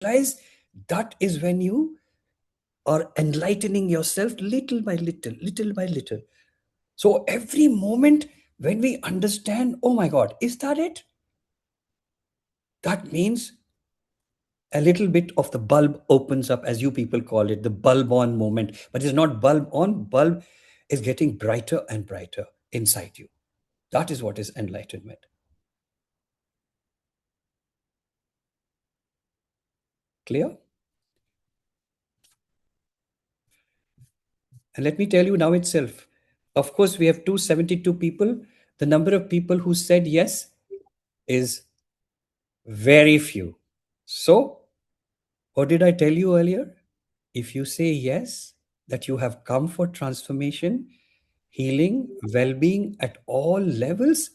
realize that is when you are enlightening yourself little by little, little by little. So every moment when we understand, oh my God, is that it? That means a little bit of the bulb opens up, as you people call it, the bulb on moment. But it's not bulb on, bulb is getting brighter and brighter inside you. That is what is enlightenment. Clear? And let me tell you now itself. Of course, we have 272 people. The number of people who said yes is very few. So, what did I tell you earlier? If you say yes, that you have come for transformation, healing, well being at all levels,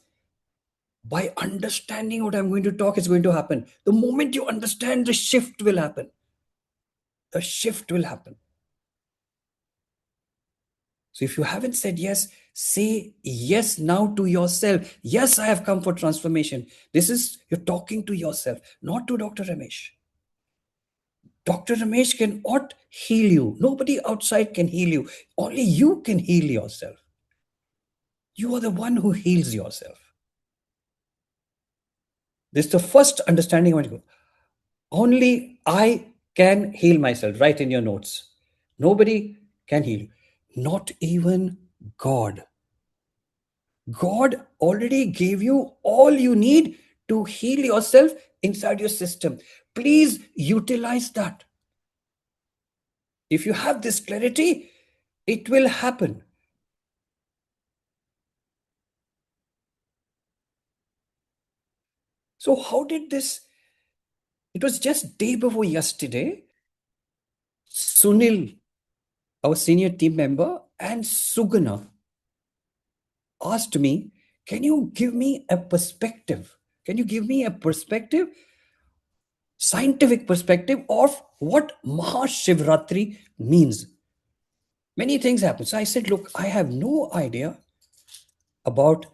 by understanding what I'm going to talk is going to happen. The moment you understand, the shift will happen. The shift will happen. So if you haven't said yes, say yes now to yourself. Yes, I have come for transformation. This is, you're talking to yourself, not to Dr. Ramesh. Dr. Ramesh cannot heal you. Nobody outside can heal you. Only you can heal yourself. You are the one who heals yourself. This is the first understanding I want to go. Only I can heal myself. Write in your notes. Nobody can heal you. Not even God. God already gave you all you need to heal yourself inside your system. Please utilize that. If you have this clarity, it will happen. So, how did this? It was just day before yesterday. Sunil, our senior team member, and Sugana asked me, can you give me a perspective? Can you give me a perspective, scientific perspective of what Mahashivratri means? Many things happen. So I said, look, I have no idea about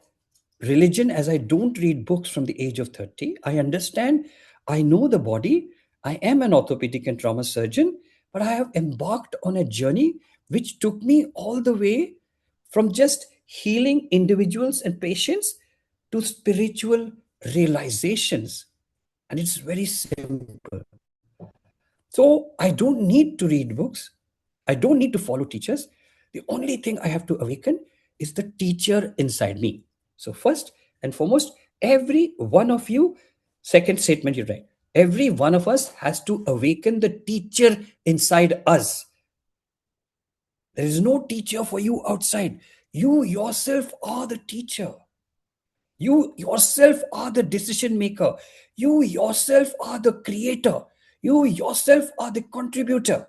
religion as I don't read books from the age of 30. I understand, I know the body. I am an orthopedic and trauma surgeon, but I have embarked on a journey which took me all the way from just healing individuals and patients to spiritual realizations. And it's very simple. So I don't need to read books. I don't need to follow teachers. The only thing I have to awaken is the teacher inside me. So, first and foremost, every one of you, second statement you write, every one of us has to awaken the teacher inside us. There is no teacher for you outside. You yourself are the teacher. You yourself are the decision maker. You yourself are the creator. You yourself are the contributor.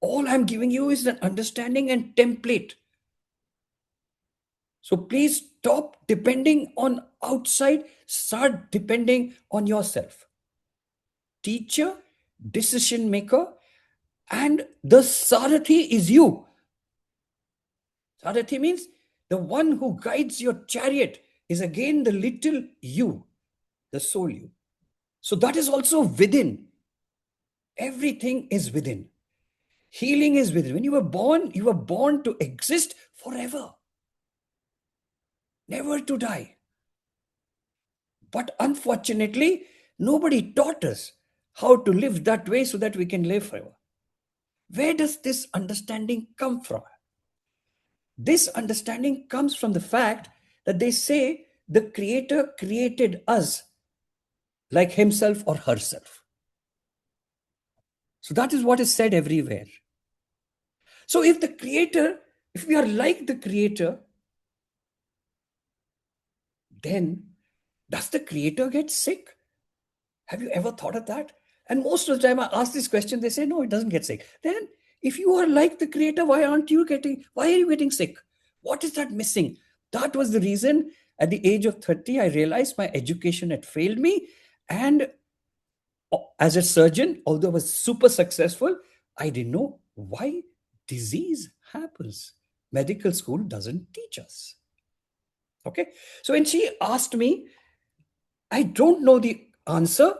All I'm giving you is an understanding and template. So please stop depending on outside, start depending on yourself. Teacher, decision maker, and the Sarathi is you. Sarathi means the one who guides your chariot is again the little you, the soul you. So that is also within. Everything is within. Healing is within. When you were born to exist forever, never to die. But unfortunately, nobody taught us how to live that way so that we can live forever. Where does this understanding come from? This understanding comes from the fact that they say the Creator created us like Himself or herself. So that is what is said everywhere. So if the Creator, if we are like the Creator, then does the Creator get sick? Have you ever thought of that? And most of the time I ask this question, they say, no, it doesn't get sick. Then if you are like the Creator, why are you getting sick? What is that missing? That was the reason at the age of 30, I realized my education had failed me. And as a surgeon, although I was super successful, I didn't know why disease happens. Medical school doesn't teach us. Okay. So when she asked me, I don't know the answer,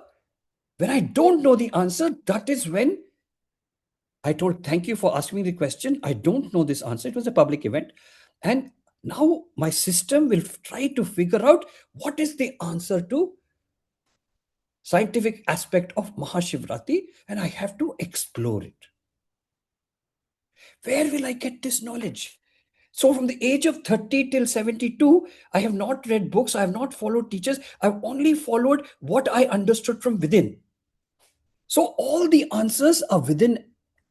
When I don't know the answer, that is when I told, thank you for asking me the question. I don't know this answer. It was a public event. And now my system will try to figure out what is the answer to scientific aspect of Mahashivratri, and I have to explore it. Where will I get this knowledge? So from the age of 30 till 72, I have not read books, I have not followed teachers, I've only followed what I understood from within. So all the answers are within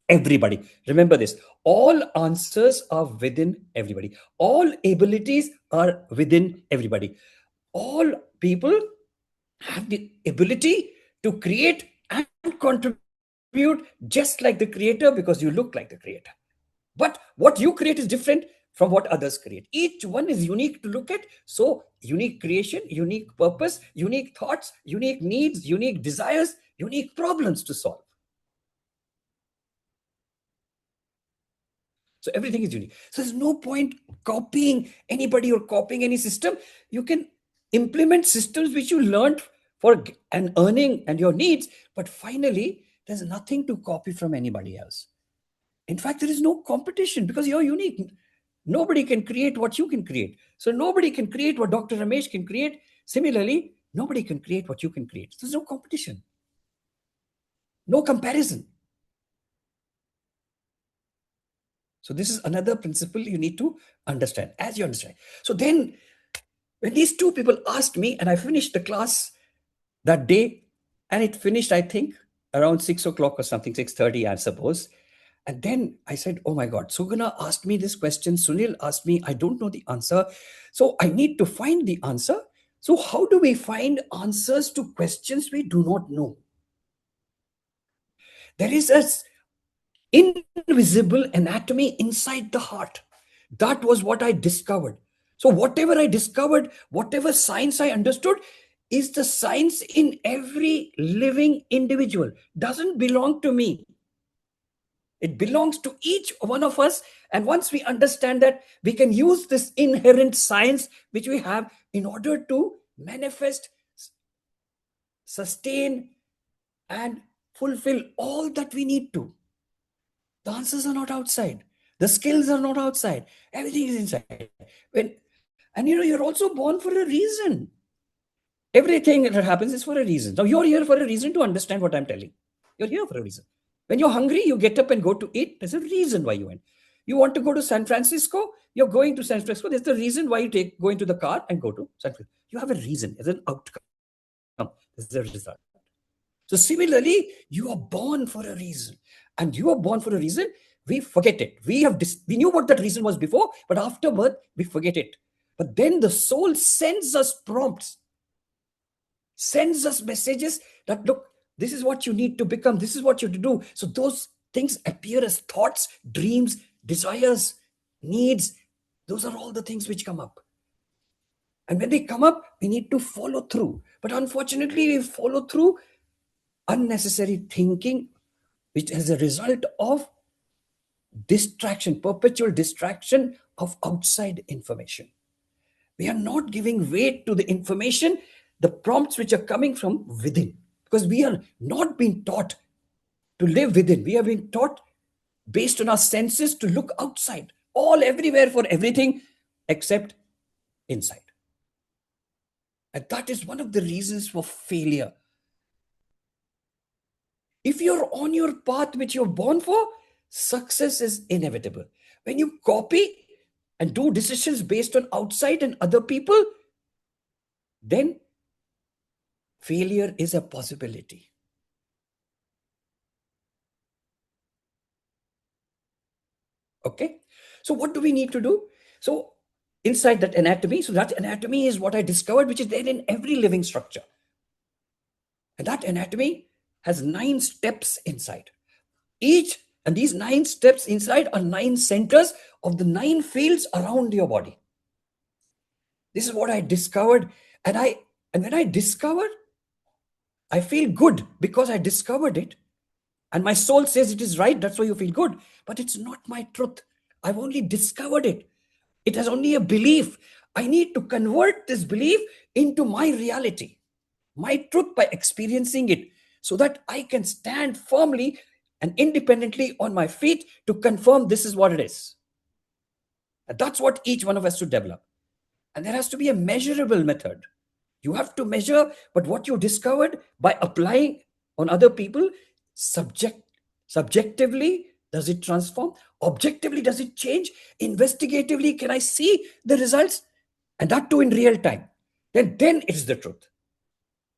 everybody. Remember this, all answers are within everybody. All abilities are within everybody. All people have the ability to create and contribute just like the creator, because you look like the creator. But what you create is different from what others create. Each one is unique to look at. So, unique creation, unique purpose, unique thoughts, unique needs, unique desires, unique problems to solve. So, everything is unique. So, there's no point copying anybody or copying any system. You can implement systems which you learned for an earning and your needs, but finally, there's nothing to copy from anybody else. In fact, there is no competition because you're unique. Nobody can create what you can create. So nobody can create what Dr. Ramesh can create. Similarly, nobody can create what you can create. So there's no competition, no comparison. So this is another principle you need to understand as you understand. So then when these two people asked me, and I finished the class that day, and it finished, I think, around 6 o'clock or something, 6:30, I suppose. And then I said, oh my God, Sugana asked me this question. Sunil asked me, I don't know the answer. So I need to find the answer. So how do we find answers to questions we do not know? There is an invisible anatomy inside the heart. That was what I discovered. So whatever I discovered, whatever science I understood, is the science in every living individual. Doesn't belong to me. It belongs to each one of us. And once we understand that, we can use this inherent science which we have in order to manifest, sustain, and fulfill all that we need to. The answers are not outside. The skills are not outside. Everything is inside. And you're also born for a reason. Everything that happens is for a reason. Now you're here for a reason to understand what I'm telling. You're here for a reason. When you're hungry, you get up and go to eat. There's a reason why you went. You want to go to San Francisco, you're going to San Francisco. There's the reason why you go into the car and go to San Francisco. You have a reason. There's an outcome. There's a result. So similarly, you are born for a reason. And you are born for a reason. We forget it. We knew what that reason was before, but after birth, we forget it. But then the soul sends us prompts, sends us messages that, look, this is what you need to become, this is what you have to do. So those things appear as thoughts, dreams, desires, needs. Those are all the things which come up. And when they come up, we need to follow through. But unfortunately, we follow through unnecessary thinking, which is a result of distraction, perpetual distraction of outside information. We are not giving weight to the information, the prompts which are coming from within, because we are not being taught to live within. We have been taught based on our senses to look outside, all everywhere for everything except inside. And that is one of the reasons for failure. If you're on your path which you're born for, success is inevitable. When you copy and do decisions based on outside and other people, then failure is a possibility. Okay, so what do we need to do? So inside that anatomy, so that anatomy is what I discovered, which is there in every living structure. And that anatomy has 9 steps inside. And these 9 steps inside are 9 centers of the 9 fields around your body. This is what I discovered. And when I discovered, I feel good because I discovered it. And my soul says it is right. That's why you feel good. But it's not my truth. I've only discovered it. It has only a belief. I need to convert this belief into my reality, my truth, by experiencing it. so that I can stand firmly and independently on my feet to confirm this is what it is. And that's what each one of us should develop. And there has to be a measurable method. You have to measure, but what you discovered by applying on other people, subjectively, does it transform? Objectively, does it change? Investigatively, can I see the results? And that too in real time. Then it's the truth.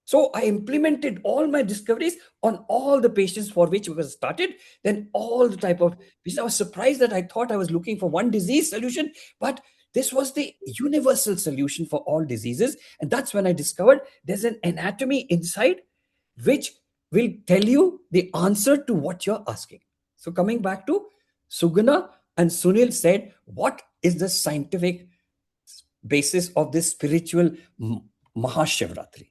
So I implemented all my discoveries on all the patients for which it was started. Then all the type of, because I was surprised that I thought I was looking for one disease solution, but this was the universal solution for all diseases. And that's when I discovered there's an anatomy inside which will tell you the answer to what you're asking. So coming back to Sugana and Sunil said, what is the scientific basis of this spiritual Mahashivratri?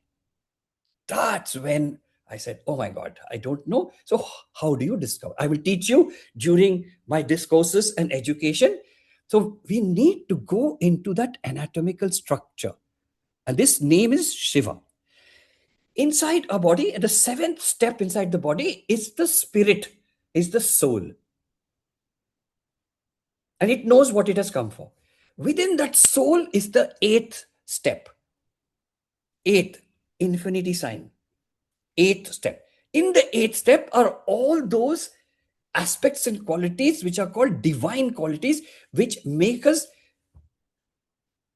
That's when I said, oh my God, I don't know. So, how do you discover? I will teach you during my discourses and education. So, we need to go into that anatomical structure. And this name is Shiva. Inside our body, the seventh step inside the body is the spirit, is the soul. And it knows what it has come for. Within that soul is the eighth step. Eighth, infinity sign. Eighth step. In the eighth step are all those aspects and qualities which are called divine qualities, which make us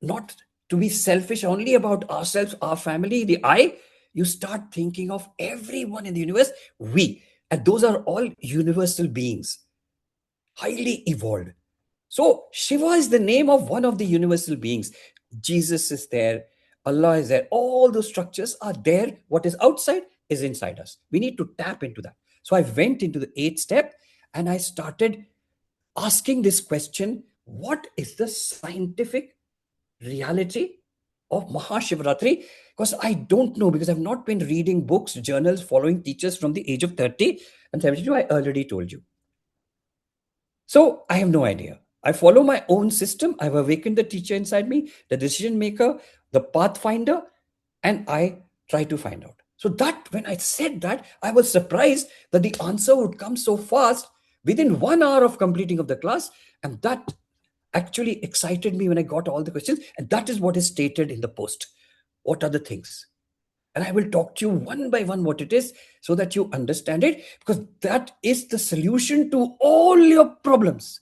not to be selfish only about ourselves, our family, the I. You start thinking of everyone in the universe, we. And those are all universal beings, highly evolved. So Shiva is the name of one of the universal beings. Jesus is there, Allah is there. All those structures are there. What is outside is inside us. We need to tap into that. So I went into the eighth step and I started asking this question: what is the scientific reality of Mahashivratri? Because I don't know, because I've not been reading books, journals, following teachers from the age of 30 and 72. I already told you. So I have no idea. I follow my own system. I've awakened the teacher inside me, the decision maker, the pathfinder, and I try to find out. So that when I said that, I was surprised that the answer would come so fast within 1 hour of completing of the class. And that actually excited me when I got all the questions. And that is what is stated in the post. What are the things? And I will talk to you one by one what it is so that you understand it, because that is the solution to all your problems,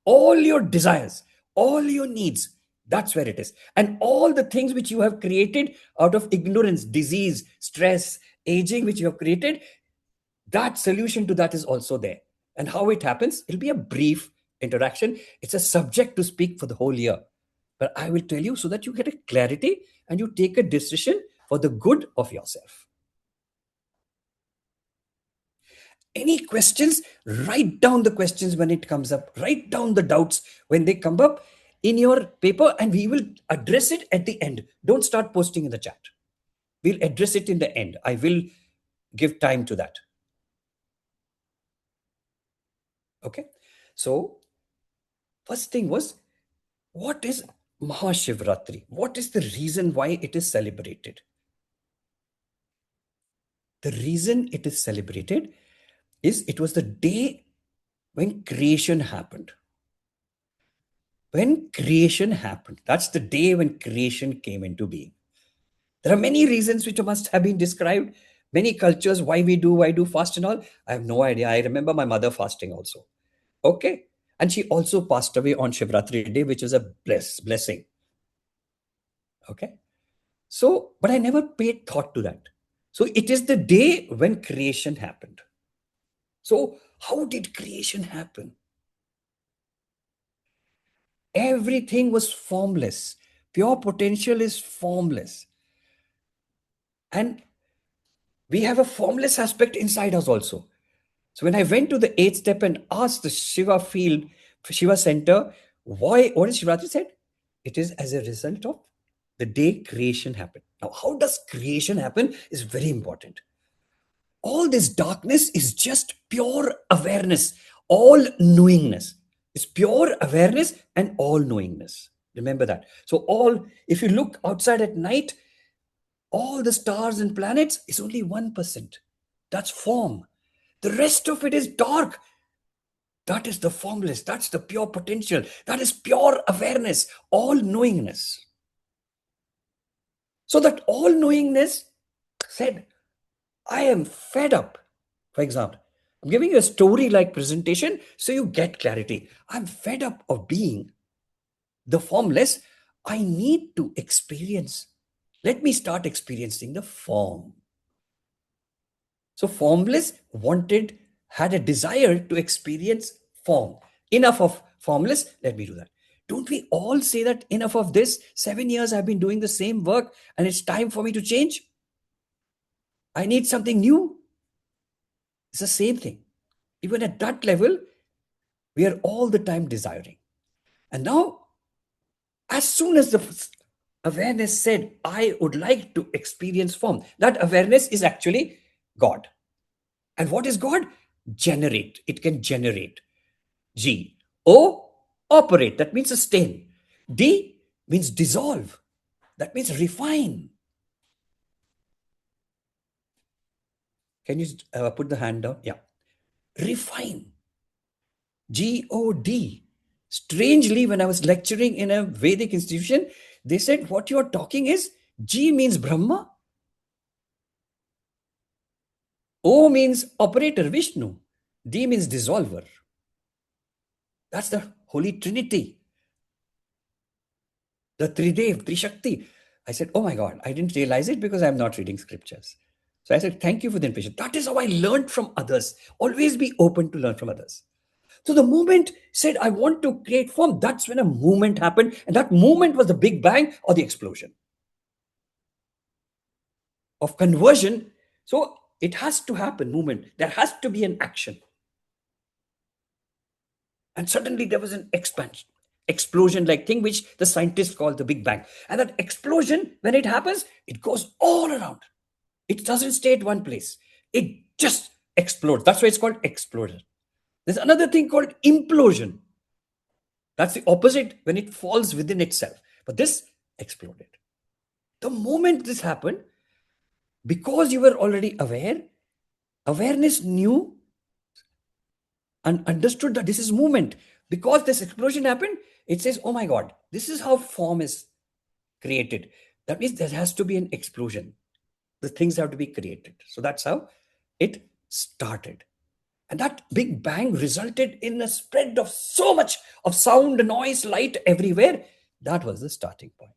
all your desires, all your needs. That's where it is. And all the things which you have created out of ignorance, disease, stress, aging, which you have created, that solution to that is also there. And how it happens, it'll be a brief interaction. It's a subject to speak for the whole year. But I will tell you so that you get a clarity and you take a decision for the good of yourself. Any questions? Write down the questions when it comes up. Write down the doubts when they come up in your paper, and we will address it at the end. Don't start posting in the chat. We'll address it in the end. I will give time to that. Okay. So, first thing was, what is Mahashivratri? What is the reason why it is celebrated? The reason it is celebrated is it was the day when creation happened. When creation happened, that's the day when creation came into being. There are many reasons which must have been described, many cultures, why do fast and all. I have no idea. I remember my mother fasting also. Okay. And she also passed away on Shivratri day, which was a blessing. Okay. So, but I never paid thought to that. So it is the day when creation happened. So how did creation happen? Everything was formless. Pure potential is formless. And we have a formless aspect inside us also. So when I went to the eighth step and asked the Shiva field, Shiva center, why, what is Shivratri said? It is as a result of the day creation happened. Now, how does creation happen is very important. All this darkness is just pure awareness, all knowingness. It's pure awareness and all knowingness. Remember that. So all, if you look outside at night, all the stars and planets is only 1%. That's form. The rest of it is dark. That is the formless. That's the pure potential. That is pure awareness, all knowingness. So that all knowingness said, I am fed up. For example, I'm giving you a story like presentation so you get clarity. I'm fed up of being the formless. I need to experience. Let me start experiencing the form. So formless had a desire to experience form. Enough of formless, let me do that. Don't we all say that enough of this? 7 years I've been doing the same work and it's time for me to change. I need something new. It's the same thing. Even at that level, we are all the time desiring. And now, as soon as the awareness said, I would like to experience form, that awareness is actually God. And what is God? Generate. It can generate. G. O. Operate. That means sustain. D. Means dissolve. That means refine. Can you put the hand down? Yeah. Refine. God. Strangely, when I was lecturing in a Vedic institution, they said, what you're talking is G means Brahma, O means operator, Vishnu, D means dissolver. That's the Holy Trinity, the Tridev, Trishakti. I said, oh my God, I didn't realize it because I'm not reading scriptures. So I said, thank you for the information. That is how I learned from others. Always be open to learn from others. So the moment said, I want to create form, that's when a movement happened. And that movement was the Big Bang or the explosion of conversion. So it has to happen, movement. There has to be an action. And suddenly there was an expansion, explosion like thing which the scientists call the Big Bang. And that explosion, when it happens, it goes all around. It doesn't stay at one place. It just explodes. That's why it's called explosion. There's another thing called implosion. That's the opposite when it falls within itself. But this exploded. The moment this happened, because you were already aware, awareness knew and understood that this is movement. Because this explosion happened, it says, oh my God, this is how form is created. That means there has to be an explosion. The things have to be created. So that's how it started. And that Big Bang resulted in a spread of so much of sound, noise, light everywhere. That was the starting point.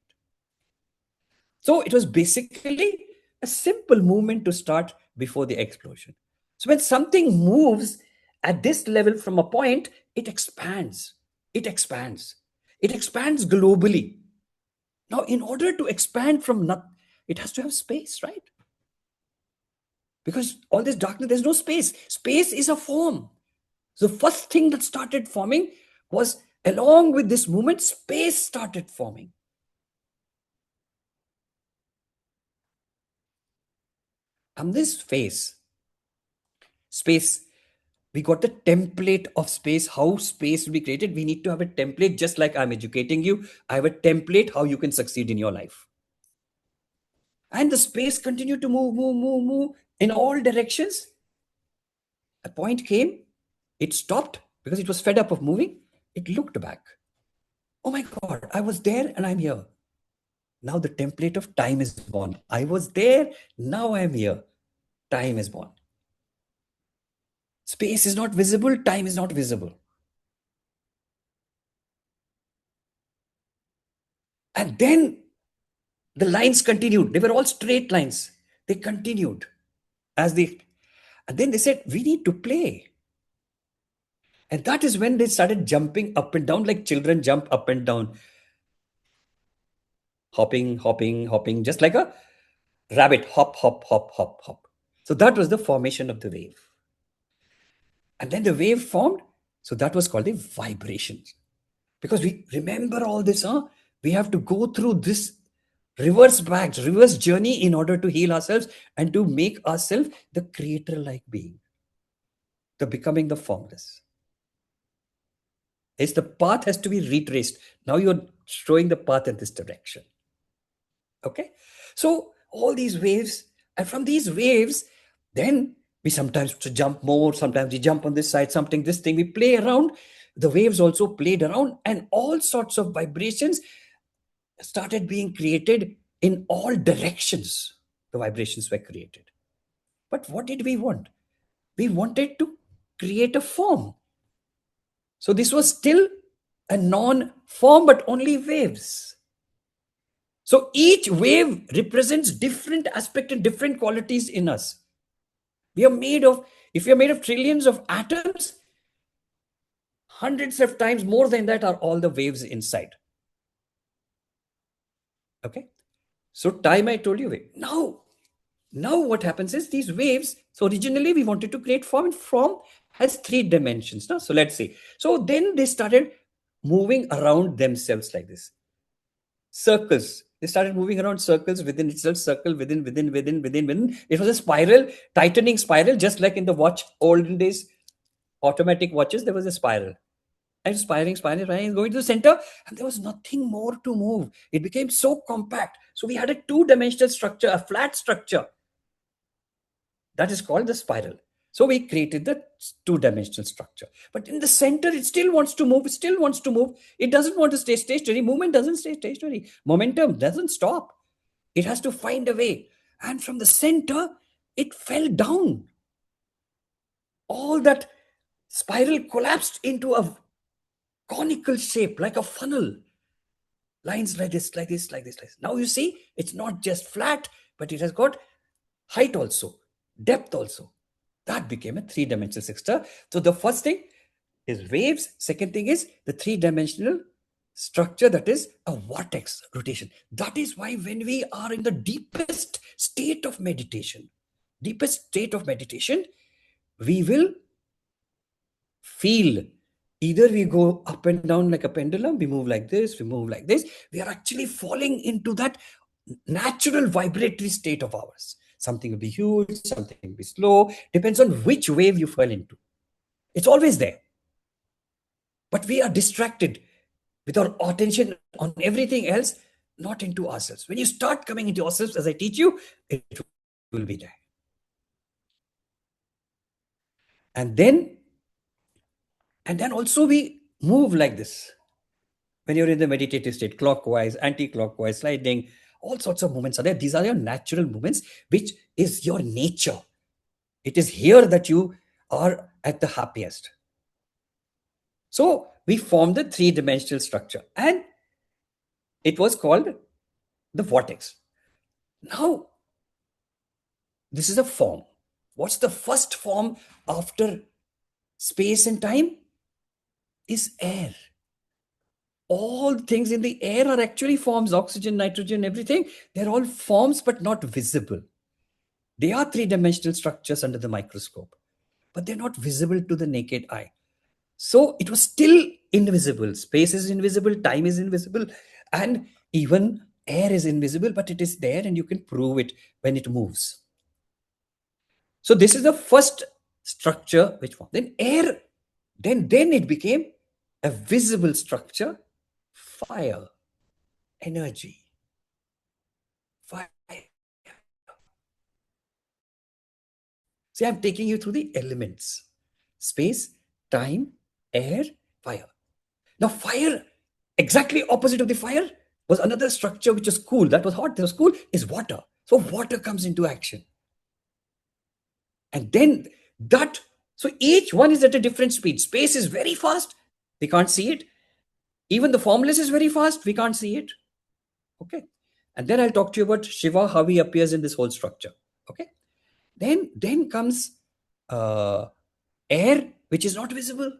So it was basically a simple movement to start before the explosion. So when something moves at this level from a point, it expands. It expands. It expands globally. Now, in order to expand from nothing, it has to have space, right? Because all this darkness, there's no space. Space is a form. So the first thing that started forming was along with this movement, space started forming. And this space, we got the template of space, how space will be created. We need to have a template, just like I'm educating you. I have a template how you can succeed in your life. And the space continued to move in all directions. A point came, it stopped because it was fed up of moving. It looked back. Oh my God, I was there and I'm here. Now the template of time is born. I was there, now I'm here. Time is born. Space is not visible, time is not visible. And then the lines continued. They were all straight lines. They continued as they, and then they said, we need to play. And that is when they started jumping up and down like children jump up and down, hopping, hopping, hopping, just like a rabbit, hop, hop, hop, hop, hop. So that was the formation of the wave. And then the wave formed. So that was called the vibrations. Because we remember all this, huh? We have to go through this reverse journey in order to heal ourselves and to make ourselves the creator-like being, the becoming the formless. Is the path has to be retraced. Now you're showing the path in this direction. Okay. So all these waves. And from these waves, then we sometimes jump more, sometimes we jump on this side, something, this thing, we play around. The waves also played around, and all sorts of vibrations started being created in all directions. The vibrations were created. But what did we want? We wanted to create a form. So this was still a non form, but only waves. So each wave represents different aspect and different qualities in us. We are made of, if we are made of trillions of atoms, hundreds of times more than that are all the waves inside. Okay. So time, I told you. Now what happens is these waves. So originally we wanted to create form, and form has 3 dimensions. No? So let's see. So then they started moving around themselves like this. Circles. They started moving around circles within itself, circle within. It was a spiral, tightening spiral, just like in the watch, olden days, automatic watches, there was a spiral. And spiraling, going to the center, and there was nothing more to move. It became so compact. So we had a 2-dimensional structure, a flat structure. That is called the spiral. So we created the 2-dimensional structure. But in the center, it still wants to move. It still wants to move. It doesn't want to stay stationary. Movement doesn't stay stationary. Momentum doesn't stop. It has to find a way. And from the center, it fell down. All that spiral collapsed into a conical shape, like a funnel. Lines like this, like this, like this, like this. Now you see, it's not just flat, but it has got height also, depth also. That became a 3-dimensional structure. So the first thing is waves. Second thing is the 3-dimensional structure, that is a vortex rotation. That is why when we are in the deepest state of meditation, we will feel, either we go up and down like a pendulum, we move like this, we move like this. We are actually falling into that natural vibratory state of ours. Something will be huge, something will be slow, depends on which wave you fell into. It's always there. But we are distracted with our attention on everything else, not into ourselves. When you start coming into yourselves, as I teach you, it will be there. And then also we move like this. When you're in the meditative state, clockwise, anti-clockwise, sliding, all sorts of movements are there. These are your natural movements, which is your nature. It is here that you are at the happiest. So we formed the 3-dimensional structure, and it was called the vortex. Now, this is a form. What's the first form after space and time? Is air. All things in the air are actually forms, oxygen, nitrogen, everything. They're all forms, but not visible. They are 3-dimensional structures under the microscope, but they're not visible to the naked eye. So it was still invisible. Space is invisible, time is invisible, and even air is invisible, but it is there, and you can prove it when it moves. So this is the first structure which formed. Then air, then it became a visible structure, fire, energy, fire. See, I'm taking you through the elements: space, time, air, fire. Now, fire, exactly opposite of the fire, was another structure which was cool. That was hot, that was cool, is water. So water comes into action. And then that, so each one is at a different speed. Space is very fast, we can't see it. Even the formless is very fast, we can't see it. Okay. And then I'll talk to you about Shiva, how he appears in this whole structure. Okay. Then comes air, which is not visible,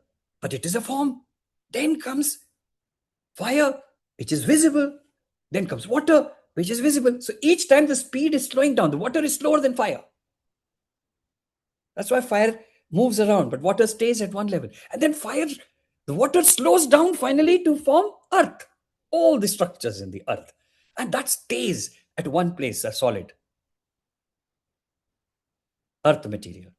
but it is a form. Then comes fire, which is visible. Then comes water, which is visible. So each time the speed is slowing down. The water is slower than fire. That's why fire moves around, but water stays at one level. And then the water slows down finally to form earth. All the structures in the earth. And that stays at one place, a solid earth material.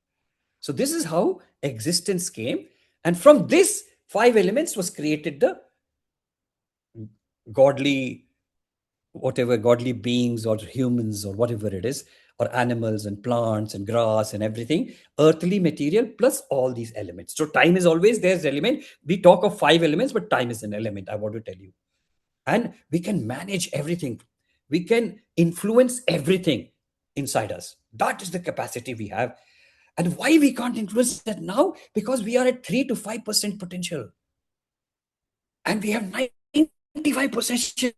So this is how existence came. And from this 5 elements was created the godly whatever godly beings or humans or whatever it is, or animals and plants and grass and everything, earthly material plus all these elements. So time is always there's element. We talk of 5 elements, but time is an element, I want to tell you. And we can manage everything. We can influence everything inside us. That is the capacity we have. And why we can't influence that now? Because we are at 3 to 5% potential. And we have 95%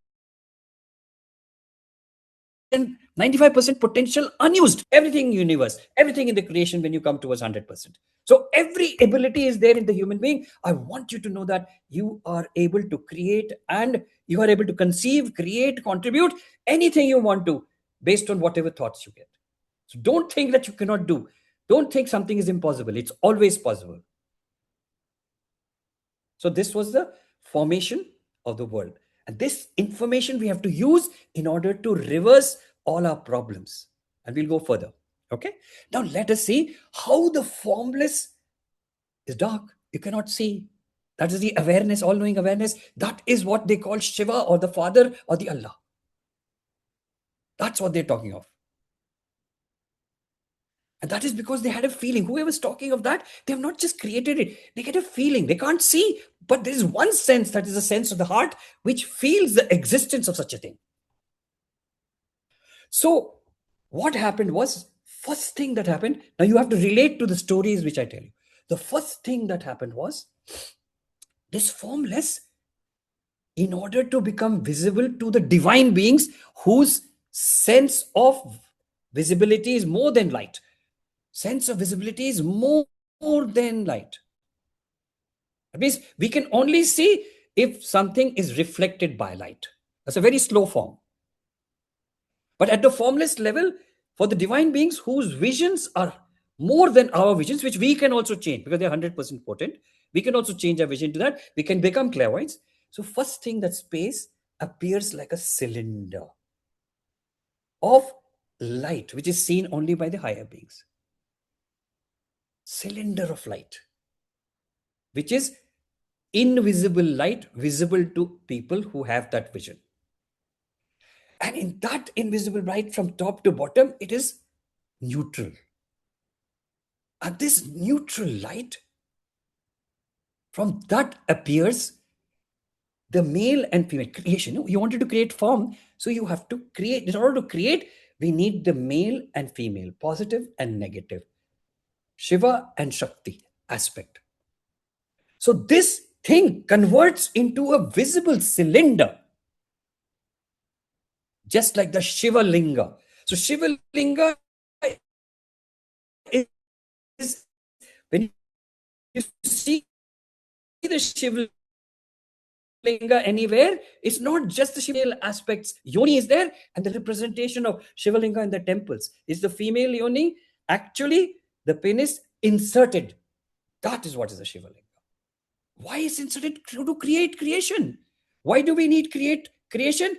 95% potential unused. Everything in universe, everything in the creation when you come towards 100%. So every ability is there in the human being. I want you to know that you are able to create, and you are able to conceive, create, contribute anything you want to based on whatever thoughts you get. So don't think that you cannot do. Don't think something is impossible. It's always possible. So this was the formation of the world. And this information we have to use in order to reverse all our problems. And we'll go further. Okay. Now let us see how the formless is dark. You cannot see. That is the awareness, all knowing awareness. That is what they call Shiva or the Father or the Allah. That's what they're talking of. And that is because they had a feeling. Whoever's talking of that, they have not just created it. They get a feeling. They can't see, but there is one sense, that is a sense of the heart, which feels the existence of such a thing. So what happened was, first thing that happened, now you have to relate to the stories which I tell you. The first thing that happened was, this formless, in order to become visible to the divine beings whose sense of visibility is more than light. Sense of visibility is more than light. That means we can only see if something is reflected by light. That's a very slow form. But at the formless level, for the divine beings whose visions are more than our visions, which we can also change because they're 100% potent, we can also change our vision to that. We can become clairvoyants. So, first thing, that space appears like a cylinder of light, which is seen only by the higher beings. Cylinder of light, which is invisible light, visible to people who have that vision. And in that invisible light, from top to bottom, it is neutral. And this neutral light, from that appears the male and female creation. You wanted to create form, so you have to create. In order to create, we need the male and female, positive and negative, Shiva and Shakti aspect. So this thing converts into a visible cylinder, just like the Shivalinga. So Shivalinga is, when you see the Shivalinga anywhere, it's not just the Shiva aspects. Yoni is there, and the representation of Shivalinga in the temples is the female Yoni. Actually, the penis inserted. That is what is a Shivalinga. Why is inserted? To create creation. Why do we need creation?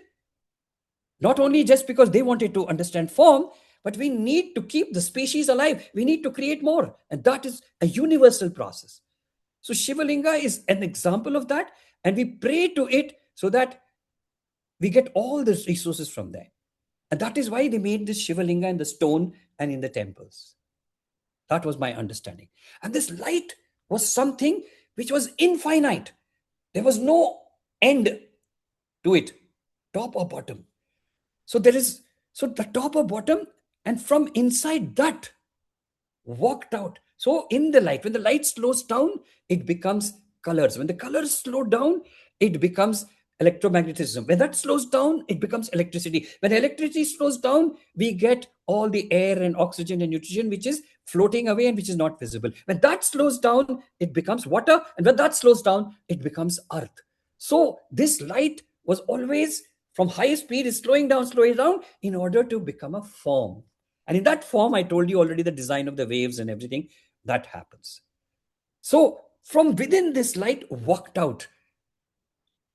Not only just because they wanted to understand form, but we need to keep the species alive. We need to create more. And that is a universal process. So Shivalinga is an example of that. And we pray to it so that we get all the resources from there. And that is why they made this Shivalinga in the stone and in the temples. That was my understanding. And this light was something which was infinite. There was no end to it, top or bottom. So there is, so the top or bottom, and from inside that walked out. So in the light, when the light slows down, it becomes colors. When the colors slow down, it becomes electromagnetism. When that slows down, it becomes electricity. When electricity slows down, we get all the air and oxygen and nutrition, which is floating away and which is not visible. When that slows down, it becomes water. And when that slows down, it becomes earth. So this light was always from high speed, is slowing down in order to become a form. And in that form, I told you already the design of the waves and everything that happens. So from within this light walked out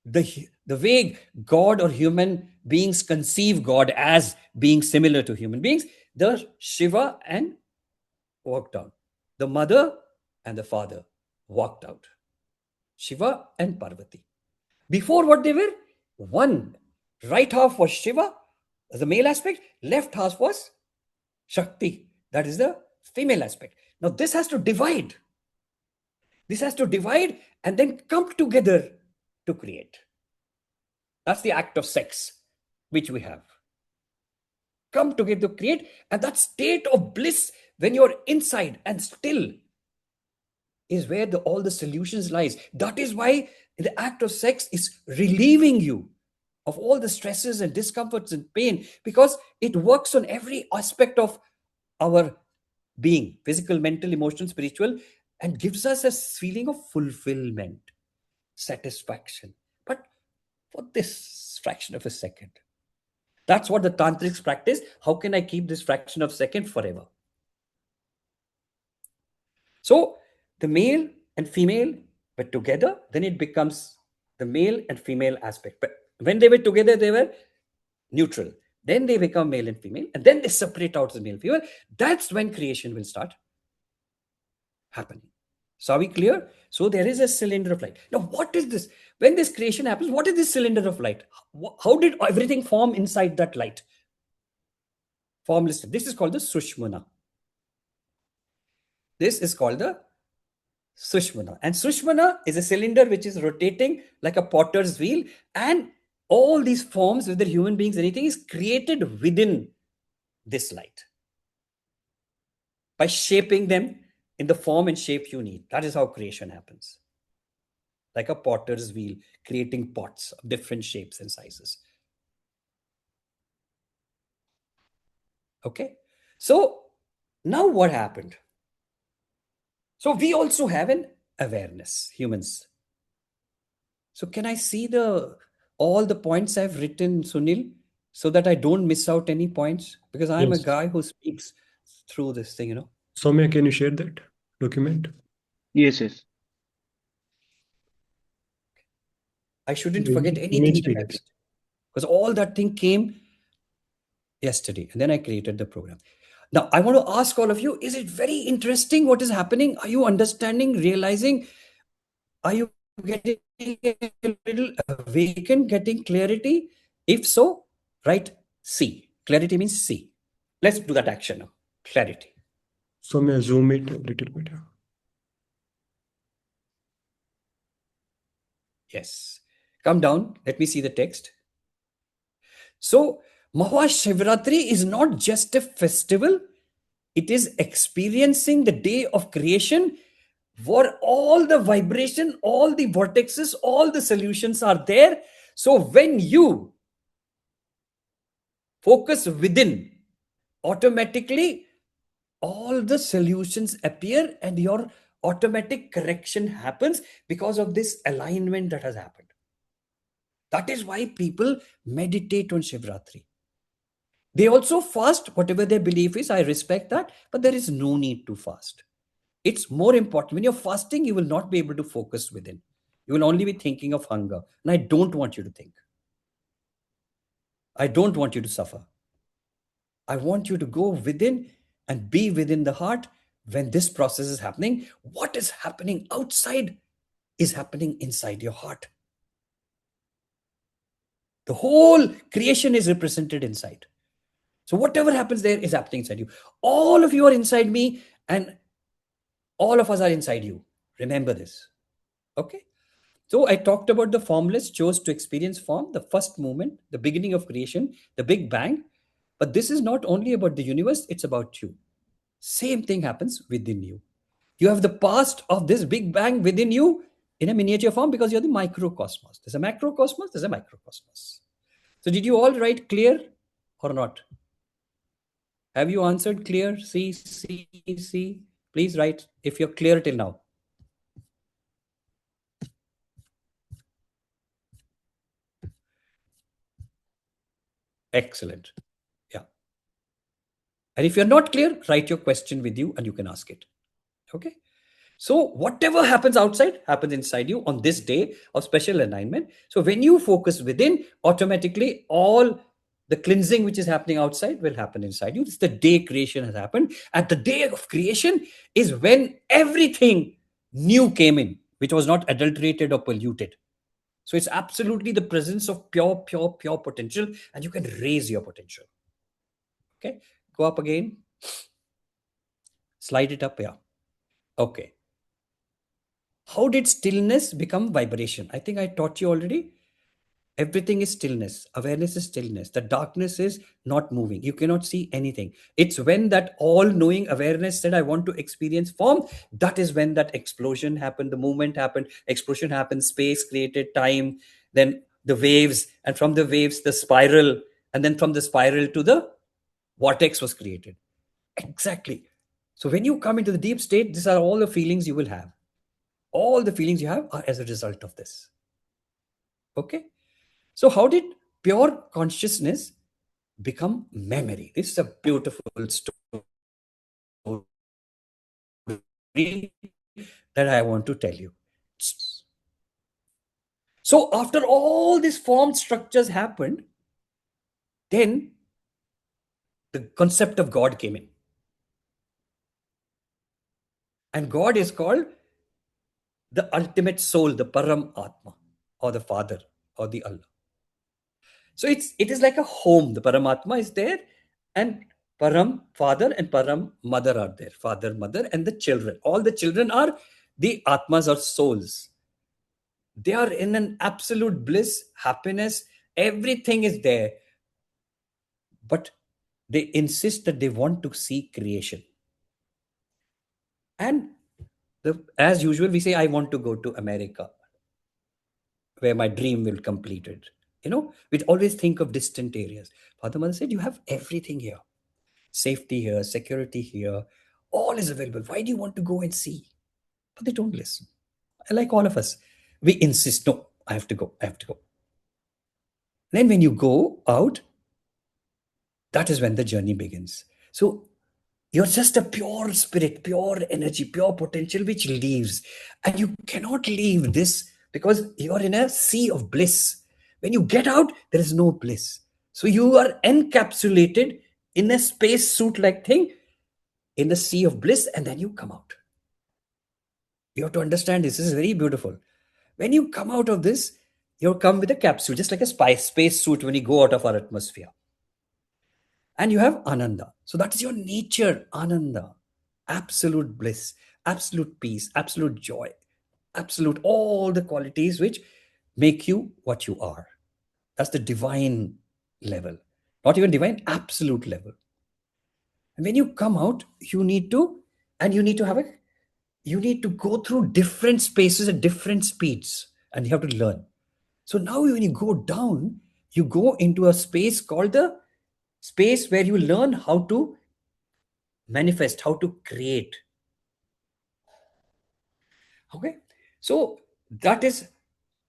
the way God or human beings conceive God as being similar to human beings, the Shiva and walked out. The mother and the father walked out. Shiva and Parvati. Before, what they were? One. Right half was Shiva, the male aspect. Left half was Shakti, that is the female aspect. Now this has to divide. This has to divide and then come together to create. That's the act of sex which we have. Come together to create, and that state of bliss when you're inside and still is where all the solutions lies. That is why the act of sex is relieving you of all the stresses and discomforts and pain, because it works on every aspect of our being, physical, mental, emotional, spiritual, and gives us a feeling of fulfillment, satisfaction. But for this fraction of a second, that's what the tantrics practice. How can I keep this fraction of a second forever? So the male and female were together, then it becomes the male and female aspect. But when they were together, they were neutral. Then they become male and female, and then they separate out the male and female. That's when creation will start happening. So are we clear? So there is a cylinder of light. Now, what is this? When this creation happens, what is this cylinder of light? How did everything form inside that light? Formless. This is called the Sushmana. This is called the Sushmana. And Sushmana is a cylinder which is rotating like a potter's wheel. And all these forms, whether human beings, anything, is created within this light by shaping them in the form and shape you need. That is how creation happens. Like a potter's wheel, creating pots of different shapes and sizes. Okay. So now what happened? So we also have an awareness, humans. So can I see all the points I've written, Sunil, so that I don't miss out any points? Because I'm a Yes. guy who speaks through this thing, Soumya, can you share that document? Yes, yes. I shouldn't The forget anything image that we I've get. said. Because all that thing came yesterday, and then I created the program. Now, I want to ask all of you, is it very interesting what is happening? Are you understanding, realizing? Are you getting a little awakened, getting clarity? If so, write C. Clarity means C. Let's do that action now. Clarity. Soumya, zoom it a little bit. Yes. Come down. Let me see the text. So, Mahashivratri is not just a festival, it is experiencing the day of creation where all the vibration, all the vortexes, all the solutions are there. So, when you focus within, automatically all the solutions appear and your automatic correction happens because of this alignment that has happened. That is why people meditate on Shivratri. They also fast, whatever their belief is. I respect that, but there is no need to fast. It's more important. When you're fasting, you will not be able to focus within. You will only be thinking of hunger. And I don't want you to think. I don't want you to suffer. I want you to go within and be within the heart when this process is happening. What is happening outside is happening inside your heart. The whole creation is represented inside. So whatever happens there is happening inside you. All of you are inside me, and all of us are inside you. Remember this. Okay? So I talked about the formless chose to experience form, the first movement, the beginning of creation, the Big Bang. But this is not only about the universe, it's about you. Same thing happens within you. You have the past of this Big Bang within you in a miniature form because you're the microcosmos. There's a macrocosmos, there's a microcosmos. So did you all write clear or not? Have you answered clear? C, C, C. Please write if you're clear till now. Excellent. Yeah. And if you're not clear, write your question with you and you can ask it. Okay. So whatever happens outside happens inside you on this day of special alignment. So when you focus within, automatically all the cleansing which is happening outside will happen inside you. It's the day creation has happened. And the day of creation is when everything new came in, which was not adulterated or polluted. So it's absolutely the presence of pure potential, and you can raise your potential. Okay, go up again. Slide it up, yeah. Okay. How did stillness become vibration? I think I taught you already. Everything is stillness. Awareness is stillness. The darkness is not moving. You cannot see anything. It's when that all knowing awareness said, I want to experience form. That is when that explosion happened. The movement happened. Explosion happened. Space created time. Then the waves. And from the waves, the spiral. And then from the spiral to the vortex was created. Exactly. So when you come into the deep state, these are all the feelings you will have. All the feelings you have are as a result of this. Okay. So, how did pure consciousness become memory? This is a beautiful story that I want to tell you. So, after all these form structures happened, then the concept of God came in. And God is called the ultimate soul, the Param Atma, or the Father, or the Allah. So it is like a home. The Paramatma is there, and Param Father and Param Mother are there. Father, Mother, and the children. All the children are the Atmas or souls. They are in an absolute bliss, happiness. Everything is there. But they insist that they want to see creation. And as usual, we say, I want to go to America, where my dream will complete it. We always think of distant areas. Father Mother said, you have everything here. Safety here, security here, all is available. Why do you want to go and see? But they don't listen. Like all of us, we insist, no, I have to go, I have to go. Then when you go out, that is when the journey begins. So you're just a pure spirit, pure energy, pure potential which leaves. And you cannot leave this because you're in a sea of bliss. When you get out, there is no bliss. So you are encapsulated in a space suit like thing in the sea of bliss, and then you come out. You have to understand this. This is very beautiful. When you come out of this, you come with a capsule, just like a space suit when you go out of our atmosphere. And you have Ananda. So that is your nature, Ananda. Absolute bliss, absolute peace, absolute joy, absolute all the qualities which make you what you are. That's the divine level. Not even divine, absolute level. And when you come out, you need to, and you need to have a you need to go through different spaces at different speeds, and you have to learn. So now when you go down, you go into a space called the space where you learn how to manifest, how to create. Okay, so that is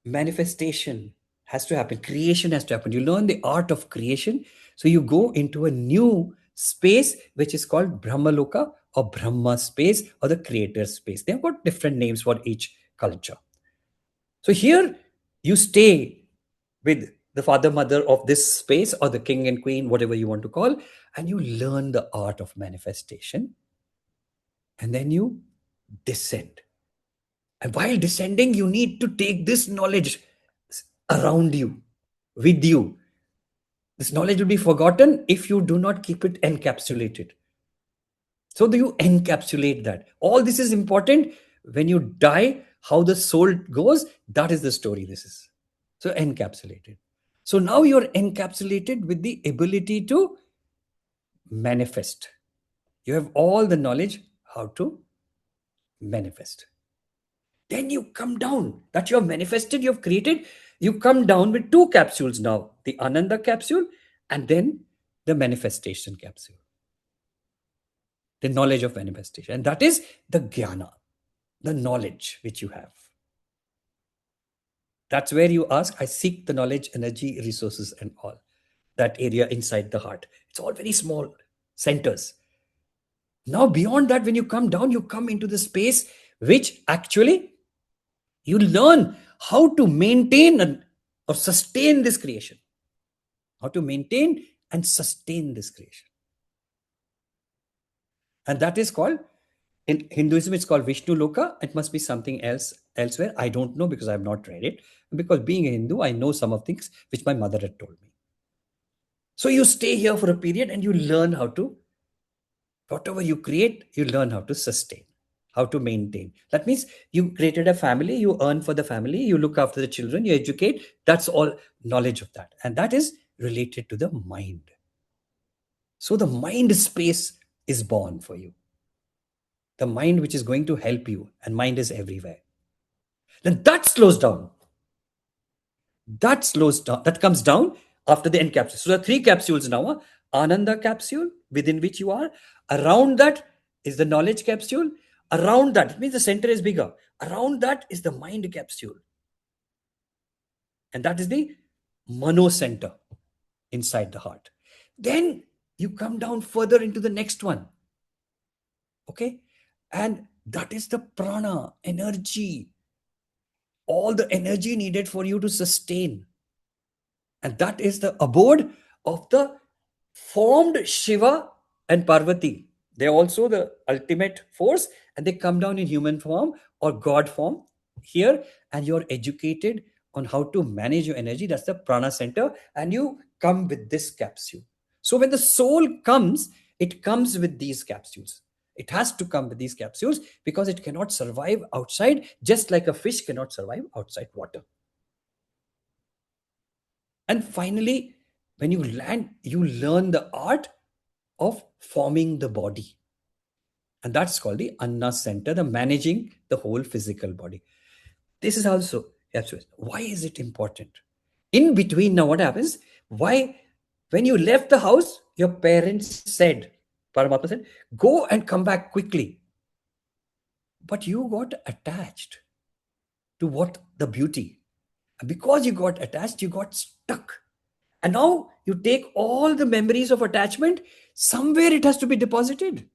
manifestation has to happen, creation has to happen. You learn the art of creation, so you go into a new space which is called Brahmaloka or Brahma space or the creator space. They've got different names for each culture. So here you stay with the father, mother of this space, or the king and queen, whatever you want to call, and you learn the art of manifestation. And then you descend. And while descending, you need to take this knowledge around you, with you. This knowledge will be forgotten if you do not keep it encapsulated. So do you encapsulate that? All this is important. When you die, how the soul goes, that is the story this is. So encapsulated. So now you're encapsulated with the ability to manifest. You have all the knowledge how to manifest. Then you come down. That you have manifested, you have created. You come down with two capsules now, the Ananda capsule and then the manifestation capsule. The knowledge of manifestation. And that is the jnana, the knowledge which you have. That's where you ask, I seek the knowledge, energy, resources, and all. That area inside the heart. It's all very small centers. Now, beyond that, when you come down, you come into the space which actually you learn how to maintain or sustain this creation. How to maintain and sustain this creation. And that is called In Hinduism, it's called Vishnu Loka. It must be something else elsewhere. I don't know because I've not read it. Because being a Hindu, I know some of things which my mother had told me. So you stay here for a period and you learn how to, whatever you create, you learn how to sustain, how to maintain. That means you created a family, you earn for the family, you look after the children, you educate. That's all knowledge of that. And that is related to the mind. So the mind space is born for you. The mind which is going to help you, and mind is everywhere. Then that slows down. That slows down. That comes down after the end capsule. So there are three capsules now. Ananda capsule, within which you are. Around that is the knowledge capsule. Around that, it means the center is bigger. Around that is the mind capsule. And that is the mano center inside the heart. Then you come down further into the next one. Okay? And that is the prana, energy. All the energy needed for you to sustain. And that is the abode of the formed Shiva and Parvati. They're also the ultimate force, and they come down in human form or God form here, and you're educated on how to manage your energy. That's the prana center, and you come with this capsule. So when the soul comes, it comes with these capsules. It has to come with these capsules because it cannot survive outside, just like a fish cannot survive outside water. And finally, when you land, you learn the art of forming the body. And that's called the Anna Center, the managing the whole physical body. This is also, why is it important? In between, now what happens? Why, when you left the house, your parents said, Paramatma said, go and come back quickly. But you got attached to what the beauty. And because you got attached, you got stuck. And now you take all the memories of attachment, somewhere it has to be deposited.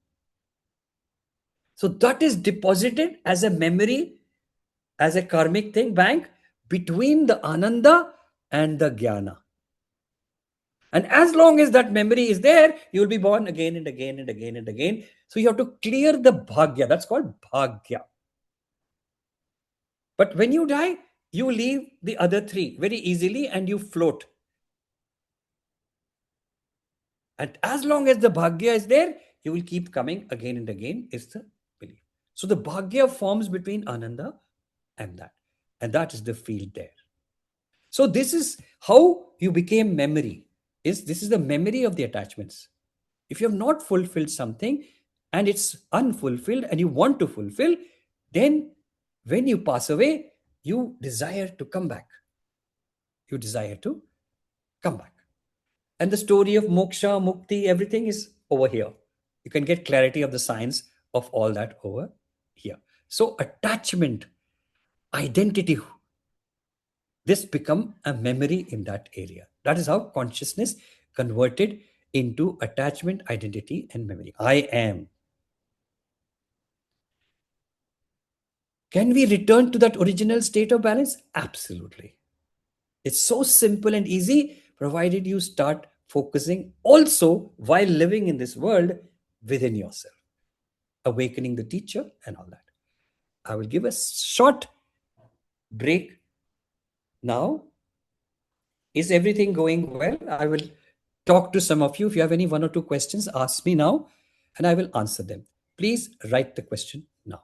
So that is deposited as a memory, as a karmic thing, bank between the Ananda and the Jnana. And as long as that memory is there, you will be born again and again and again and again. So you have to clear the bhagya. That's called bhagya. But when you die, you leave the other three very easily and you float. And as long as the bhagya is there, you will keep coming again and again, is the belief. So the bhagya forms between Ananda and that. And that is the field there. So this is how you became memory. This is the memory of the attachments. If you have not fulfilled something and it's unfulfilled and you want to fulfill, then when you pass away, you desire to come back. You desire to come back. And the story of moksha, mukti, everything is over here. You can get clarity of the science of all that over here. So attachment, identity, this become a memory in that area. That is how consciousness converted into attachment, identity, and memory. I am. Can we return to that original state of balance? Absolutely. It's so simple and easy, provided you start focusing also while living in this world within yourself, awakening the teacher and all that. I will give a short break now. Is everything going well? I will talk to some of you. If you have any one or two questions, ask me now and I will answer them. Please write the question now.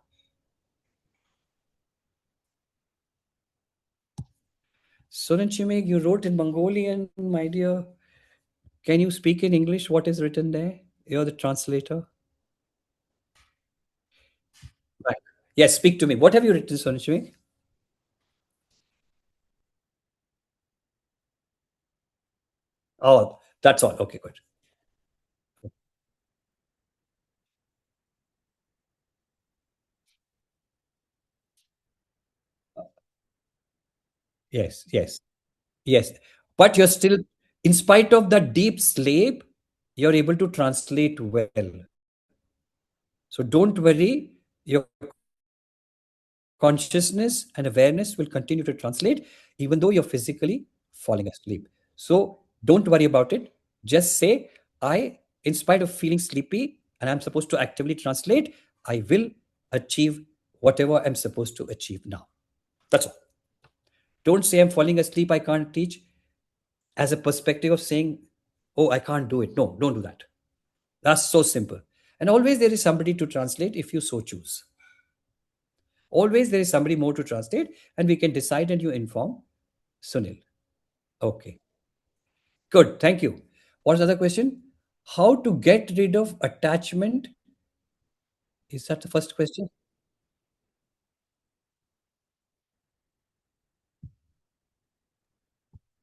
Sonan you wrote in Mongolian, my dear. Can you speak in English? What is written there? You're the translator. Right. Yes, speak to me. What have you written, Sonan? Oh, that's all. Okay, good. Yes, yes, yes. But you're still, in spite of the deep sleep, you're able to translate well. So don't worry. Your consciousness and awareness will continue to translate, even though you're physically falling asleep. So don't worry about it. Just say, I, in spite of feeling sleepy, and I'm supposed to actively translate, I will achieve whatever I'm supposed to achieve now. That's all. Don't say I'm falling asleep, I can't teach, as a perspective of saying, oh, I can't do it. No, don't do that. That's so simple. And always there is somebody to translate if you so choose. Always there is somebody more to translate, and we can decide and you inform Sunil. Okay. Good. Thank you. What's the other question? How to get rid of attachment? Is that the first question?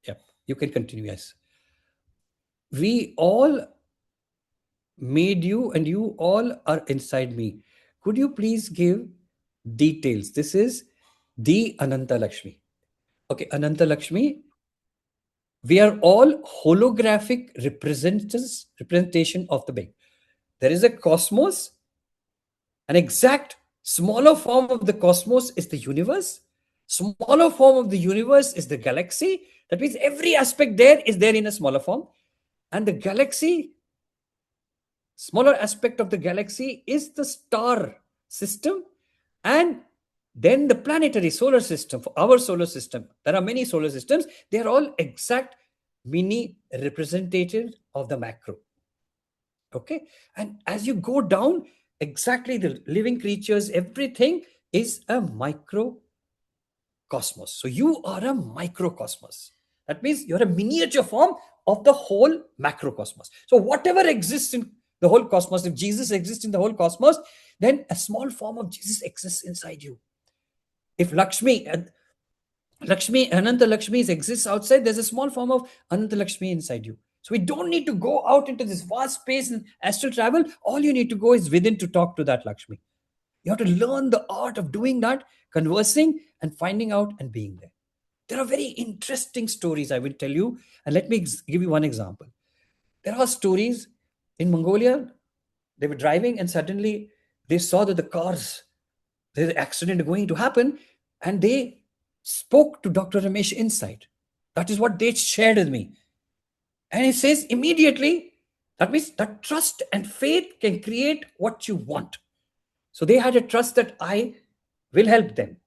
Yep. You can continue. Yes. We all made you, and you all are inside me. Could you please give details? This is the Ananta Lakshmi. Okay, Ananta Lakshmi, we are all holographic representation of the being. There is a cosmos, an exact smaller form of the cosmos is the universe. Smaller form of the universe is the galaxy. That means every aspect there is there in a smaller form. And the galaxy, smaller aspect of the galaxy is the star system. And then the planetary solar system, for our solar system, there are many solar systems. They are all exact mini representative of the macro. Okay. And as you go down, exactly the living creatures, everything is a microcosmos. So you are a microcosmos. That means you're a miniature form of the whole macrocosmos. So whatever exists in the whole cosmos, if Jesus exists in the whole cosmos, then a small form of Jesus exists inside you. If Lakshmi, Ananta Lakshmi exists outside, there's a small form of Ananta Lakshmi inside you. So we don't need to go out into this vast space and astral travel. All you need to go is within to talk to that Lakshmi. You have to learn the art of doing that, conversing and finding out and being there. There are very interesting stories I will tell you. And let me give you one example. There are stories in Mongolia. They were driving and suddenly they saw that there's an accident going to happen, and they spoke to Dr. Ramesh inside. That is what they shared with me. And he says immediately, that means that trust and faith can create what you want. So they had a trust that I will help them.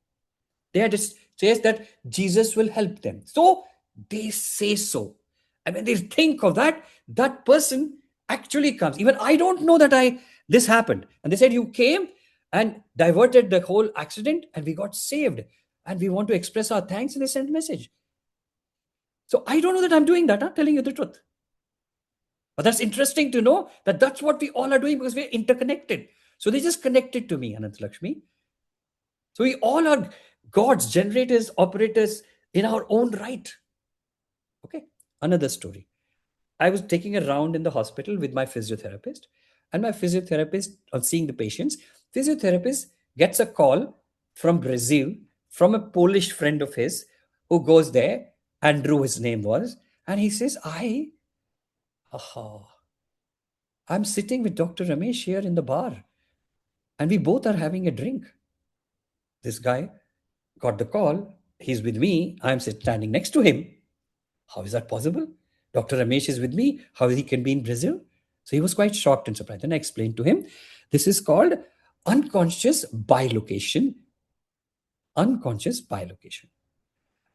They had says that Jesus will help them. So they say so. And when they think of that, that person actually comes. Even I don't know that this happened. And they said, you came and diverted the whole accident and we got saved. And we want to express our thanks, and they sent a message. So I don't know that I'm doing that. I'm telling you the truth. But that's interesting to know that that's what we all are doing because we're interconnected. So they just connected to me, Anant Lakshmi. So we all are gods, generators, operators in our own right. Okay. Another story. I was taking a round in the hospital with my physiotherapist, and my physiotherapist, on seeing the patients, physiotherapist gets a call from Brazil from a Polish friend of his who goes there. Andrew, his name was, and he says, I'm sitting with Dr. Ramesh here in the bar, and we both are having a drink. This guy got the call. He's with me. I'm standing next to him. How is that possible? Dr. Ramesh is with me. How he can be in Brazil? So he was quite shocked and surprised. Then I explained to him, this is called unconscious bilocation. Unconscious bilocation.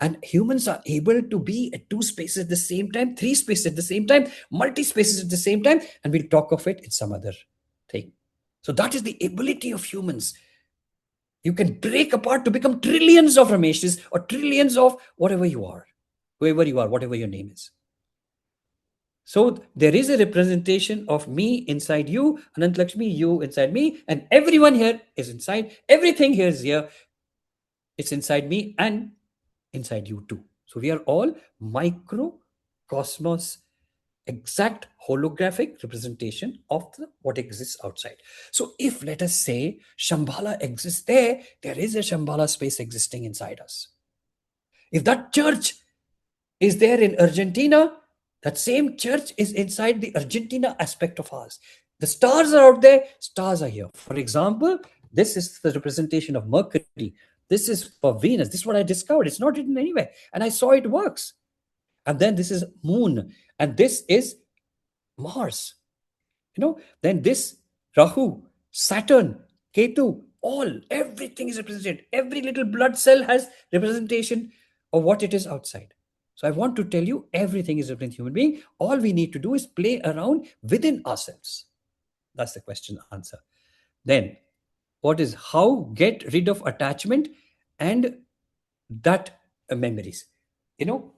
And humans are able to be at two spaces at the same time, three spaces at the same time, multi spaces at the same time. And we'll talk of it in some other thing. So that is the ability of humans. You can break apart to become trillions of Rameshes or trillions of whatever you are, whoever you are, whatever your name is. So there is a representation of me inside you, Anant Lakshmi, you inside me, and everyone here is inside. Everything here is here. It's inside me and inside you too. So we are all microcosmos, exact holographic representation of what exists outside. So if, let us say, Shambhala exists there, there is a Shambhala space existing inside us. If that church is there in Argentina, that same church is inside the Argentina aspect of ours. The stars are out there, stars are here. For example, this is the representation of Mercury. This is for Venus. This is what I discovered. It's not written anywhere. And I saw it works. And then this is Moon. And this is Mars. Then this Rahu, Saturn, Ketu, Everything is represented. Every little blood cell has representation of what it is outside. So I want to tell you, everything is represented human being. All we need to do is play around within ourselves. That's the question answer. Then, what is how get rid of attachment and that memories? You know,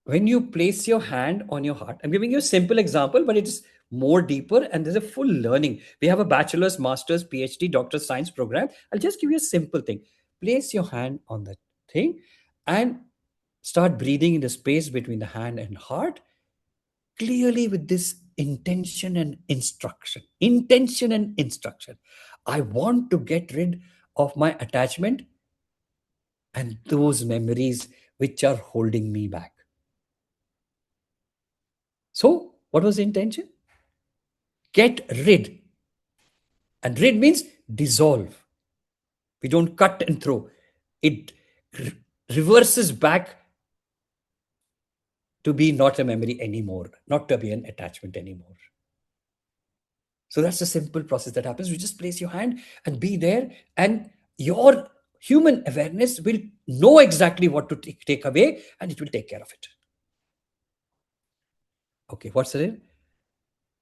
when you place your hand on your heart, I'm giving you a simple example, but it is more deeper and there's a full learning. We have a bachelor's, master's, PhD, doctor's science program. I'll just give you a simple thing. Place your hand on the thing and start breathing in the space between the hand and heart clearly with this intention and instruction. Intention and instruction. I want to get rid of my attachment and those memories which are holding me back. So, what was the intention? Get rid. And rid means dissolve. We don't cut and throw. It reverses back to be not a memory anymore, not to be an attachment anymore. So that's a simple process that happens. You just place your hand and be there, and your human awareness will know exactly what to take away and it will take care of it. Okay, what's the name?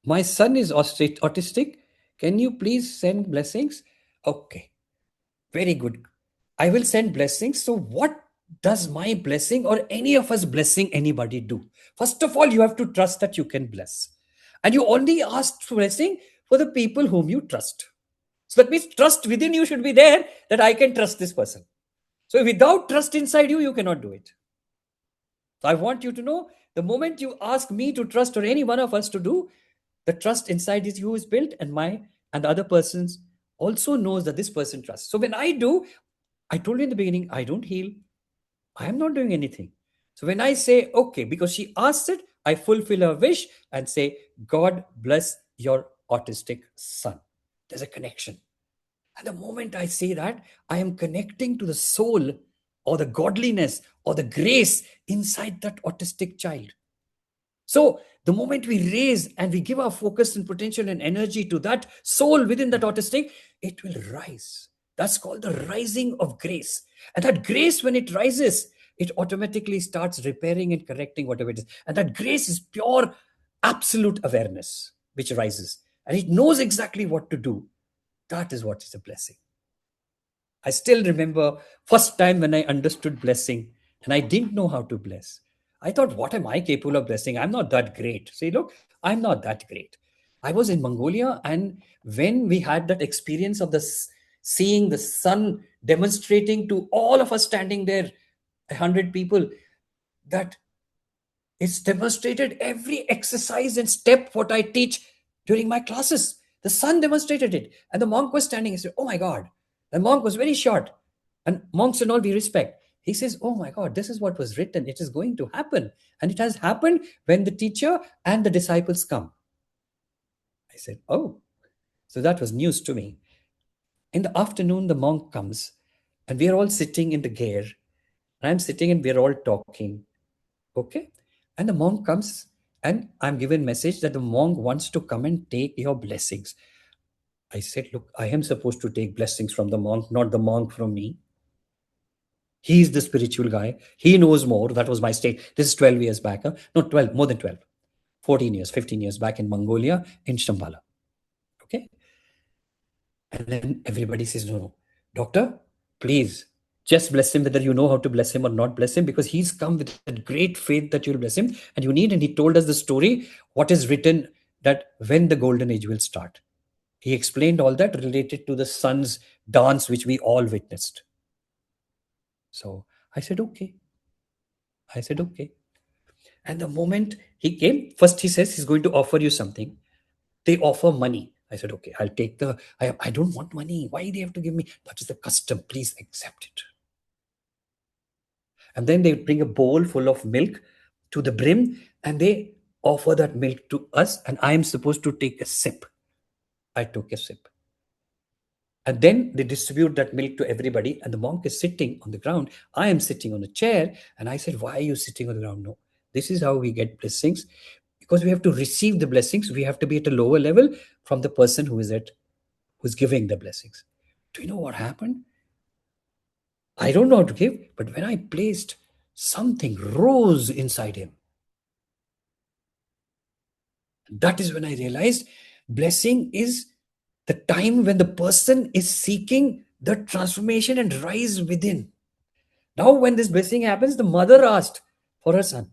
My son is autistic. Can you please send blessings? Okay, very good. I will send blessings. So, what does my blessing or any of us blessing anybody do? First of all, you have to trust that you can bless. And you only ask for blessing for the people whom you trust. So, that means trust within you should be there that I can trust this person. So, without trust inside you, you cannot do it. So, I want you to know the moment you ask me to trust or any one of us to do, the trust inside you is built, and the other person's also knows that this person trusts. So, when I do, I told you in the beginning, I don't heal. I am not doing anything. So when I say, okay, because she asks it, I fulfill her wish and say, God bless your autistic son. There's a connection. And the moment I say that, I am connecting to the soul or the godliness or the grace inside that autistic child. So the moment we raise and we give our focus and potential and energy to that soul within that autistic, it will rise. That's called the rising of grace. And that grace, when it rises, it automatically starts repairing and correcting whatever it is. And that grace is pure, absolute awareness, which rises. And it knows exactly what to do. That is what is a blessing. I still remember first time when I understood blessing and I didn't know how to bless. I thought, what am I capable of blessing? I'm not that great. See, look, I'm not that great. I was in Mongolia, and when we had that experience of seeing the sun demonstrating to all of us standing there, 100 people, that it's demonstrated every exercise and step what I teach during my classes. The sun demonstrated it. And the monk was standing and said, oh my God. The monk was very short. And monks and all we respect. He says, oh my God, this is what was written. It is going to happen. And it has happened when the teacher and the disciples come. I said, oh. So that was news to me. In the afternoon, the monk comes and we are all sitting in the gear. And I'm sitting and we're all talking. Okay. And the monk comes and I'm given message that the monk wants to come and take your blessings. I said, look, I am supposed to take blessings from the monk, not the monk from me. He's the spiritual guy. He knows more. That was my state. This is 12 years back. Huh? No, 12, more than 12. 14 years, 15 years back in Mongolia, in Shambhala. Okay. And then everybody says, no, no. Doctor, please just bless him, whether you know how to bless him or not bless him, because he's come with a great faith that you'll bless him. And you need, and he told us the story, what is written that when the golden age will start. He explained all that related to the sun's dance, which we all witnessed. So I said, okay. I said, okay. And the moment he came, first he says he's going to offer you something. They offer money. I said, okay, I'll take I don't want money. Why they have to give me? That is the custom. Please accept it. And then they bring a bowl full of milk to the brim and they offer that milk to us. And I am supposed to take a sip. I took a sip. And then they distribute that milk to everybody. And the monk is sitting on the ground. I am sitting on a chair. And I said, why are you sitting on the ground? No, this is how we get blessings. Because we have to receive the blessings, we have to be at a lower level from the person who's giving the blessings. Do you know what happened? I don't know how to give, but when I placed, something rose inside him. That is when I realized blessing is the time when the person is seeking the transformation and rise within. Now, when this blessing happens, the mother asked for her son.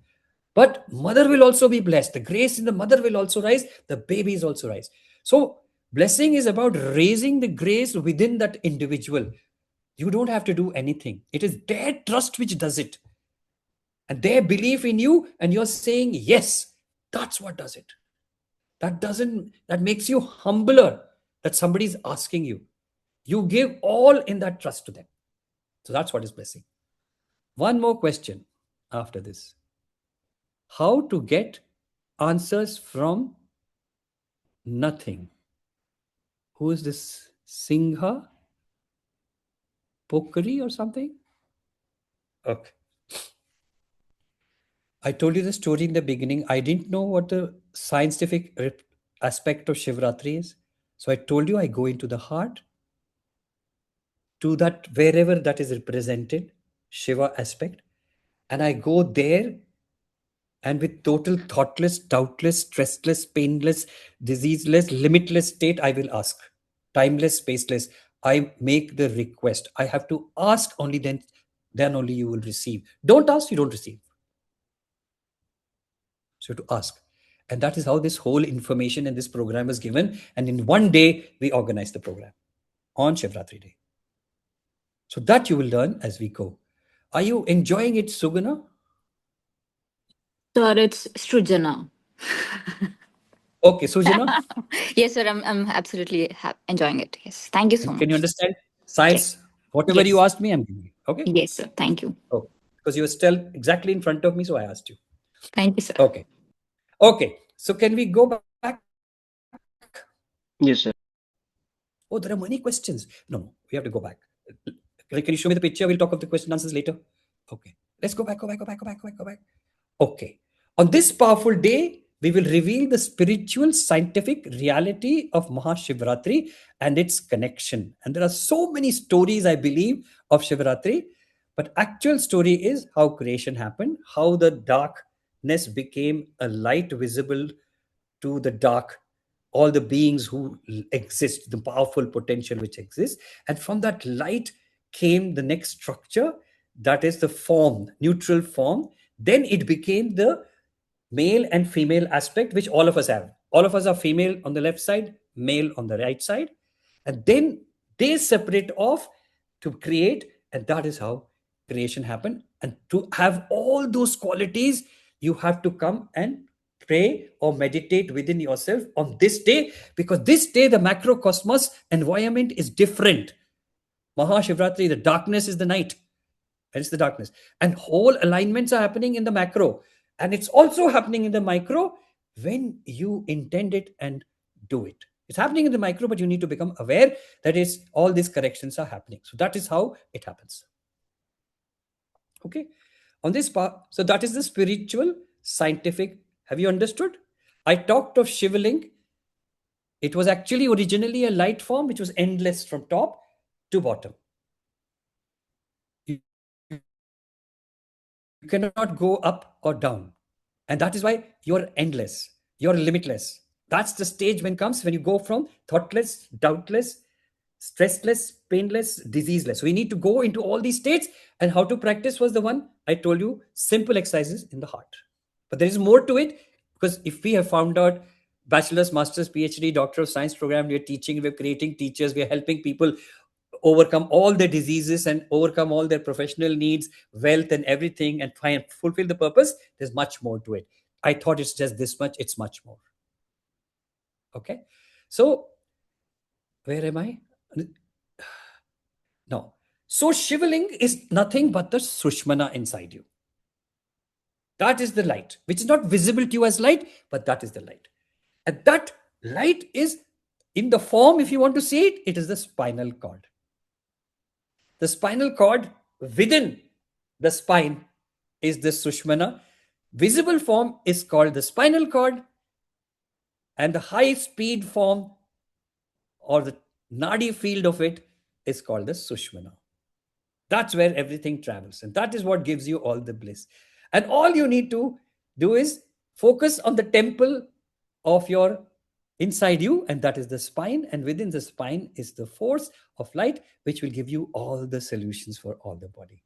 But mother will also be blessed. The grace in the mother will also rise. The babies also rise. So, blessing is about raising the grace within that individual. You don't have to do anything. It is their trust which does it. And their belief in you, and you're saying yes. That's what does it. That makes you humbler that somebody is asking you. You give all in that trust to them. So that's what is blessing. One more question after this. How to get answers from nothing? Who is this? Singha Pokari or something? Okay. I told you the story in the beginning. I didn't know what the scientific aspect of Shivratri is. So I told you I go into the heart to that wherever that is represented, Shiva aspect, and I go there, and with total thoughtless, doubtless, stressless, painless, diseaseless, limitless state, I will ask. Timeless, spaceless. I make the request. I have to ask only then only you will receive. Don't ask, you don't receive. So you have to ask. And that is how this whole information and this program is given. And in one day, we organize the program on Shivratri Day. So that you will learn as we go. Are you enjoying it, Sugana? Sir, it's Srujana. Okay, Sujana, Yes, sir, I'm absolutely enjoying it. Yes. Thank you so can you much. understand? Yes. Science, whatever you Yes. asked me, I'm giving you. Okay? Yes, sir. Thank you. Okay. Because you were still exactly in front of me, so I asked you. Thank you, sir. Okay. Okay. So can we go back? Yes, sir. Oh, there are many questions. No, we have to go back. Can you show me the picture? We'll talk of the question answers later. Okay. Let's go back. Okay. On this powerful day, we will reveal the spiritual scientific reality of Mahashivratri and its connection. And there are so many stories, I believe, of Shivratri. But actual story is how creation happened, how the darkness became a light visible to the dark, all the beings who exist, the powerful potential which exists. And from that light came the next structure, that is the form, neutral form. Then it became the male and female aspect, which all of us have. All of us are female on the left side, male on the right side. And then they separate off to create, and that is how creation happened. And to have all those qualities, you have to come and pray or meditate within yourself on this day, because this day the macrocosmos environment is different. Mahashivratri, the darkness is the night, and it's the darkness, and whole alignments are happening in the macro, and it's also happening in the micro when you intend it and do it. It's happening in the micro, but you need to become aware that is all these corrections are happening. So that is how it happens. Okay, on this part, so that is the spiritual scientific. Have you understood? I talked of Shivaling. It was actually originally a light form which was endless from top to bottom. You cannot go up or down. And that is why you're endless, you're limitless. That's the stage when comes when you go from thoughtless, doubtless, stressless, painless, diseaseless. So we need to go into all these states. And how to practice was the one I told you, simple exercises in the heart. But there is more to it, because if we have found out bachelor's, master's, PhD, doctor of science program, we are teaching, we're creating teachers, we are helping people overcome all their diseases and overcome all their professional needs, wealth, and everything, and find fulfill the purpose. There's much more to it. I thought it's just this much. It's much more. Okay. So where am I? No. So Shivaling is nothing but the Sushmana inside you. That is the light, which is not visible to you as light, but that is the light. And that light is in the form, if you want to see it, it is the spinal cord. The spinal cord within the spine is the Sushmana. Visible form is called the spinal cord, and the high speed form or the nadi field of it is called the Sushmana. That's where everything travels. And that is what gives you all the bliss. And all you need to do is focus on the temple of your inside you, and that is the spine. And within the spine is the force of light, which will give you all the solutions for all the body.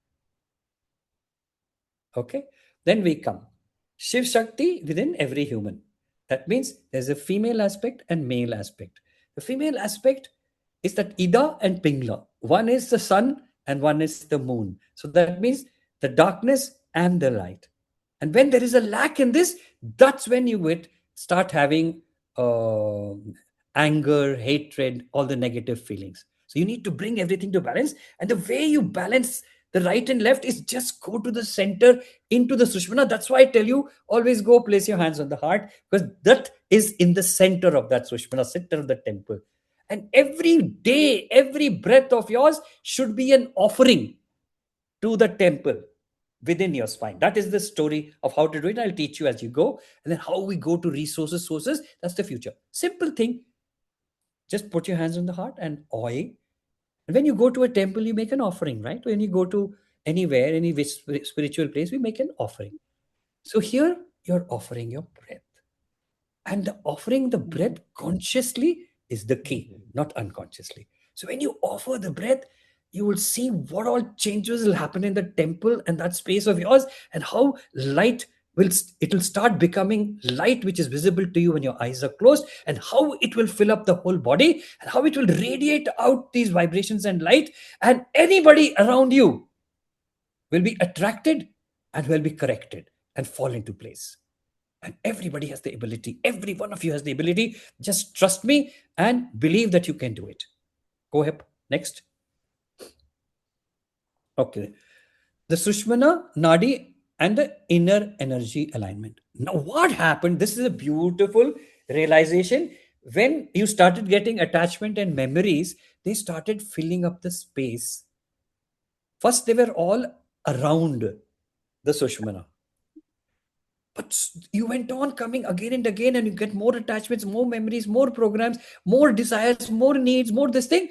Okay? Then we come. Shiv Shakti within every human. That means there's a female aspect and male aspect. The female aspect is that Ida and Pingla. One is the sun and one is the moon. So that means the darkness and the light. And when there is a lack in this, that's when you would start having uh, anger, hatred, all the negative feelings. So you need to bring everything to balance. And the way you balance the right and left is just go to the center into the Sushmana. That's why I tell you always go place your hands on the heart, because that is in the center of that Sushmana, center of the temple. And every day, every breath of yours should be an offering to the temple within your spine. That is the story of how to do it. I'll teach you as you go. And then how we go to resources, sources, that's the future. Simple thing. Just put your hands on the heart and oil. And when you go to a temple, you make an offering, right? When you go to anywhere, any spiritual place, we make an offering. So here you're offering your breath. And the offering the breath consciously is the key, not unconsciously. So when you offer the breath, you will see what all changes will happen in the temple and that space of yours, and how light will start becoming light which is visible to you when your eyes are closed, and how it will fill up the whole body, and how it will radiate out these vibrations and light, and anybody around you will be attracted and will be corrected and fall into place. And everybody has the ability. Every one of you has the ability. Just trust me and believe that you can do it. Go ahead. Next. Okay. The Sushmana, Nadi, and the inner energy alignment. Now, what happened? This is a beautiful realization. When you started getting attachment and memories, they started filling up the space. First, they were all around the Sushmana. But you went on coming again and again, and you get more attachments, more memories, more programs, more desires, more needs, more this thing.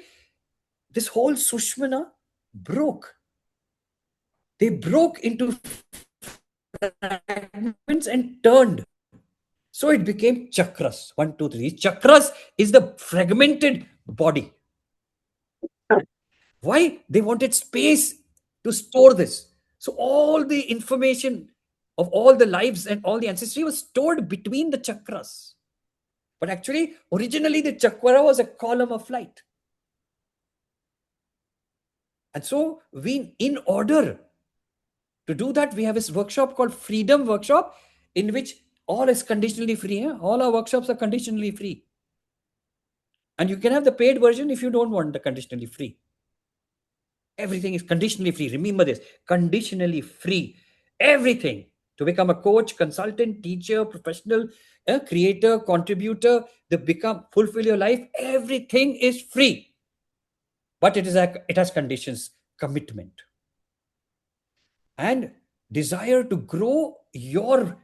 This whole Sushmana broke. They broke into fragments and turned. So it became chakras. 1, 2, 3. Chakras is the fragmented body. Why? They wanted space to store this. So all the information of all the lives and all the ancestry was stored between the chakras. But actually, originally the chakra was a column of light. And so in order to do that, we have this workshop called Freedom Workshop, in which all is conditionally free. All our workshops are conditionally free. And you can have the paid version if you don't want the conditionally free. Everything is conditionally free. Remember this, conditionally free. Everything. To become a coach, consultant, teacher, professional, creator, contributor, fulfill your life, everything is free. But it has conditions, commitment, and desire to grow your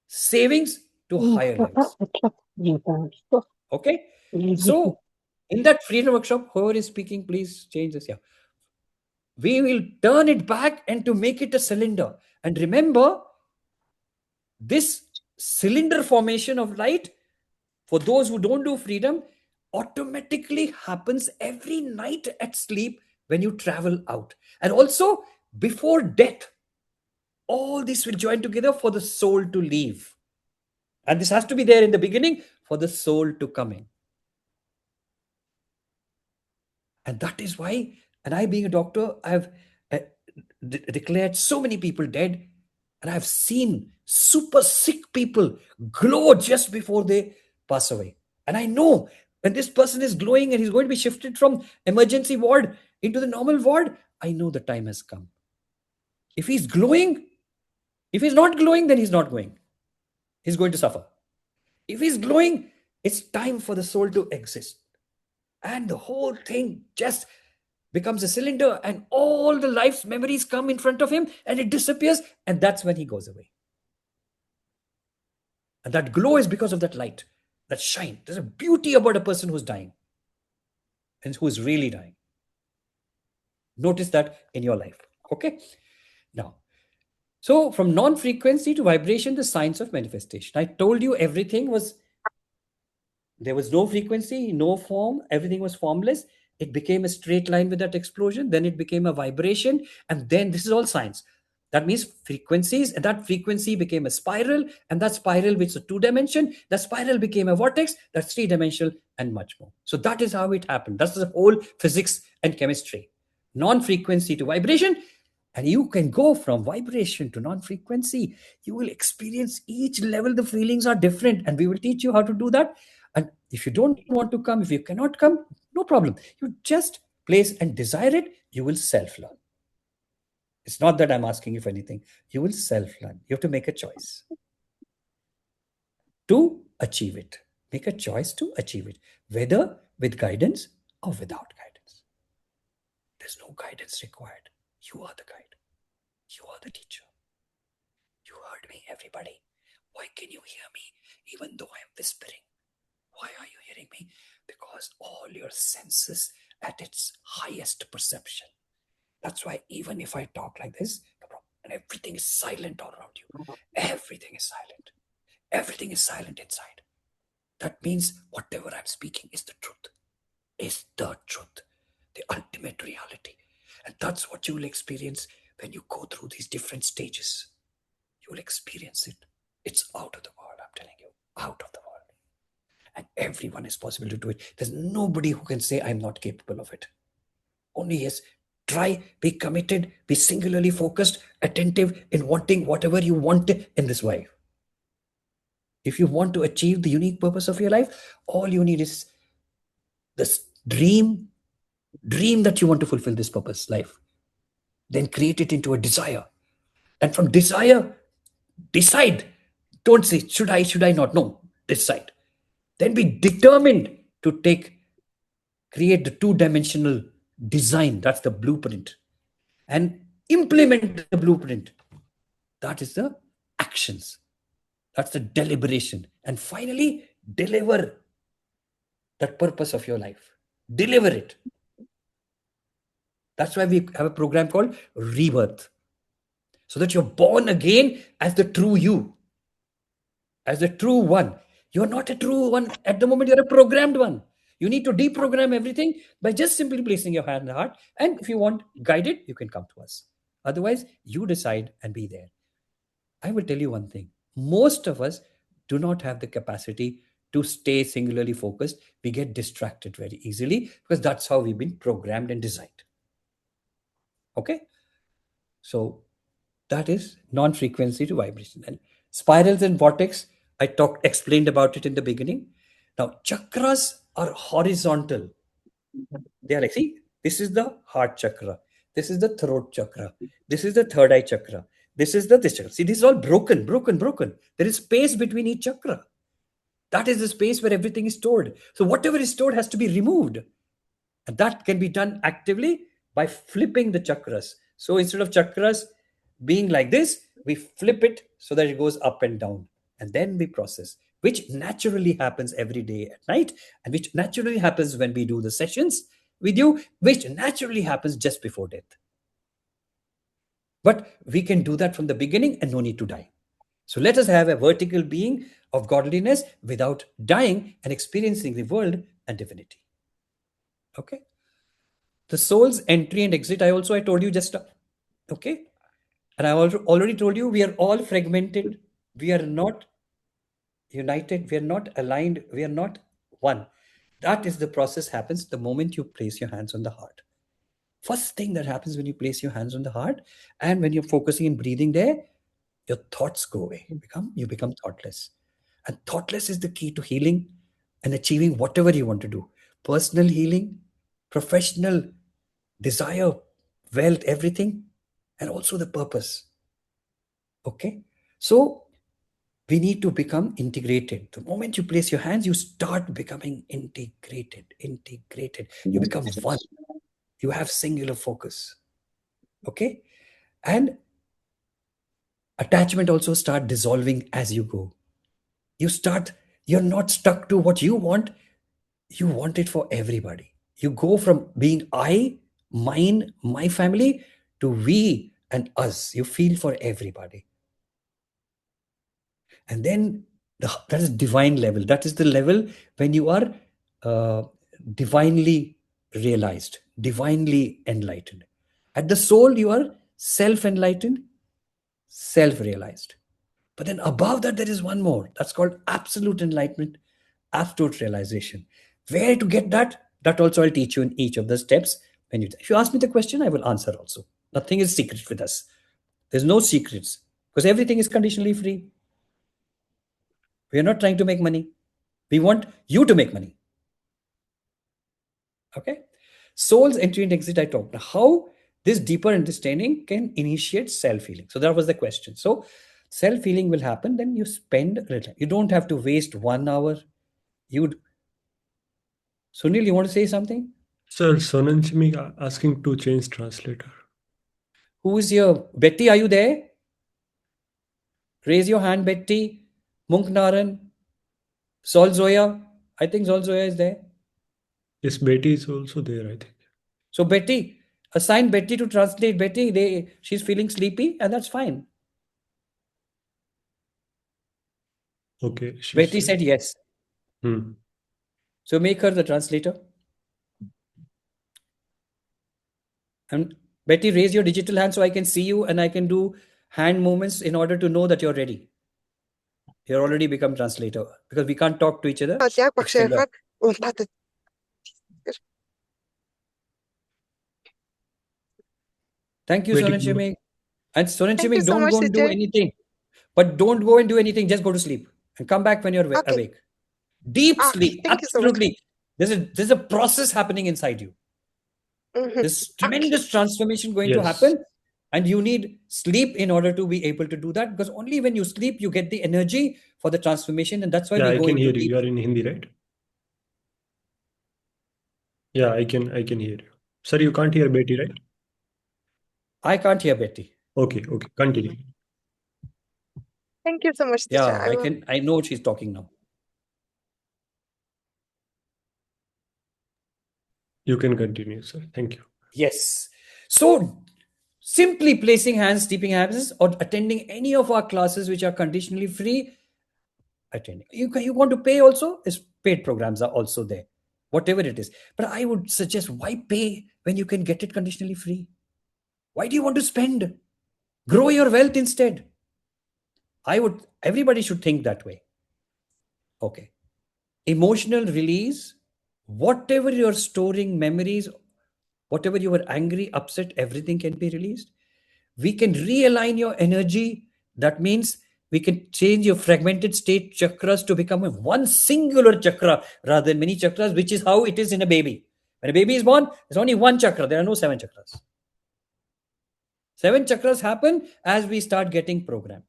savings to higher levels. Okay? So in that freedom workshop, whoever is speaking, please change this. Yeah. We will turn it back and to make it a cylinder. And remember, this cylinder formation of light, for those who don't do freedom, automatically happens every night at sleep when you travel out. And also before death, all this will join together for the soul to leave. And this has to be there in the beginning for the soul to come in. And that is why, and I being a doctor, I've declared so many people dead, and I've seen super sick people glow just before they pass away. And I know when this person is glowing and he's going to be shifted from emergency ward into the normal ward, I know the time has come. If he's glowing, if he's not glowing, then he's not going. He's going to suffer. If he's glowing, it's time for the soul to exist. And the whole thing just becomes a cylinder, and all the life's memories come in front of him, and it disappears, and that's when he goes away. And that glow is because of that light, that shine. There's a beauty about a person who's dying and who's really dying. Notice that in your life. Okay. Now, so from non-frequency to vibration, the science of manifestation. I told you everything was, there was no frequency, no form, everything was formless. It became a straight line with that explosion. Then it became a vibration. And then this is all science. That means frequencies, and that frequency became a spiral, and that spiral, which is a 2 dimension, that spiral became a vortex, that's 3 dimensional, and much more. So that is how it happened. That's the whole physics and chemistry. Non-frequency to vibration, and you can go from vibration to non-frequency. You will experience each level, the feelings are different, and we will teach you how to do that. And if you don't want to come, if you cannot come, no problem. You just place and desire it, you will self-learn. It's not that I'm asking you for anything. You will self-learn. You have to make a choice to achieve it. Make a choice to achieve it, whether with guidance or without guidance. There's no guidance required. You are the guide. You are the teacher. You heard me, everybody. Why can you hear me even though I'm whispering? Why are you hearing me? Because all your senses at its highest perception. That's why even if I talk like this, no problem, and everything is silent all around you. Everything is silent. Everything is silent inside. That means whatever I'm speaking is the truth. Is the truth. The ultimate reality. And that's what you will experience when you go through these different stages. You will experience it. It's out of the world, I'm telling you. Out of the world. And everyone is possible to do it. There's nobody who can say I'm not capable of it. Only yes, try, be committed, be singularly focused, attentive in wanting whatever you want in this life. If you want to achieve the unique purpose of your life, all you need is this dream that you want to fulfill this purpose life. Then create it into a desire. And from desire, decide. Don't say, should I not? No, decide. Then be determined to create the 2 dimensional design. That's the blueprint. And implement the blueprint. That is the actions. That's the deliberation. And finally, deliver that purpose of your life. Deliver it. That's why we have a program called Rebirth. So that you're born again as the true you. As the true one. You're not a true one at the moment, you're a programmed one. You need to deprogram everything by just simply placing your hand in the heart. And if you want guided, you can come to us. Otherwise, you decide and be there. I will tell you one thing. Most of us do not have the capacity to stay singularly focused. We get distracted very easily because that's how we've been programmed and designed. Okay? So that is non-frequency to vibration. And spirals and vortex, I explained about it in the beginning. Now, chakras are horizontal. They are like, see, this is the heart chakra. This is the throat chakra. This is the third eye chakra. This is this chakra. See, this is all broken. There is space between each chakra. That is the space where everything is stored. So whatever is stored has to be removed. And that can be done actively by flipping the chakras. So instead of chakras being like this, we flip it so that it goes up and down. And then we process, which naturally happens every day at night, and which naturally happens when we do the sessions with you, which naturally happens just before death. But we can do that from the beginning and no need to die. So let us have a vertical being of godliness without dying and experiencing the world and divinity. Okay? The soul's entry and exit, I told you just, okay? And I already told you we are all fragmented. We are not united. We are not aligned. We are not one. That is the process happens the moment you place your hands on the heart. First thing that happens when you place your hands on the heart and when you're focusing and breathing there, your thoughts go away. You become thoughtless. And thoughtless is the key to healing and achieving whatever you want to do. Personal healing, professional desire, wealth, everything, and also the purpose. Okay? So we need to become integrated. The moment you place your hands, you start becoming integrated. You become one. You have singular focus. Okay? And attachment also start dissolving as you go. You're not stuck to what you want it for everybody. You go from being I mine, my family, to we and us. You feel for everybody. And then that is divine level. That is the level when you are uh, divinely realized, divinely enlightened. At the soul, you are self-enlightened, self-realized. But then above that, there is one more. That's called absolute enlightenment, absolute realization. Where to get that? That also I'll teach you in each of the steps. If you ask me the question, I will answer also. Nothing is secret with us. There's no secrets because everything is conditionally free. We are not trying to make money. We want you to make money. Okay? Soul's entry and exit, I talked. How this deeper understanding can initiate self-healing. So that was the question. So self-healing will happen, then you spend a little. You don't have to waste 1 hour. Sunil, you want to say something? Sir, Sonanchimi asking to change translator. Who is here? Betty, are you there? Raise your hand, Betty. Munknaran. Sol Zoya. I think Sol Zoya is there. Yes, Betty is also there, I think. So Betty, assign Betty to translate. Betty, she's feeling sleepy, and that's fine. Okay. Betty said yes. So make her the translator. And Betty, raise your digital hand so I can see you and I can do hand movements in order to know that you're ready. You're already become translator because we can't talk to each other. Thank you, Betty, Sonanchimi. And Thank you Sonanchimi, so don't much, go and do teacher. anything. But don't go and do anything. Just go to sleep and come back when you're Okay. awake. Deep sleep. Thank you so much. Absolutely. There's a process happening inside you. There's tremendous transformation going to happen. And you need sleep in order to be able to do that. Because only when you sleep, you get the energy for the transformation. And that's why we I go can into hear deep. you. You are in Hindi, right? Yeah, I can hear you. Sir, you can't hear Betty, right? I can't hear Betty. Okay, continue. Thank you so much, teacher. Yeah, I know she's talking now. You can continue, sir. Thank you. Yes. So simply placing hands, steeping hands, or attending any of our classes which are conditionally free, attending. You want to pay also? Is paid programs are also there, whatever it is. But I would suggest, why pay when you can get it conditionally free? Why do you want to spend? Grow your wealth instead. Everybody should think that way. Okay. Emotional release, whatever you're storing, memories, whatever you were angry, upset, everything can be released. We can realign your energy. That means we can change your fragmented state chakras to become one singular chakra rather than many chakras, which is how it is in a baby. When a baby is born, there's only one chakra. There are no 7 chakras. 7 chakras happen as we start getting programmed.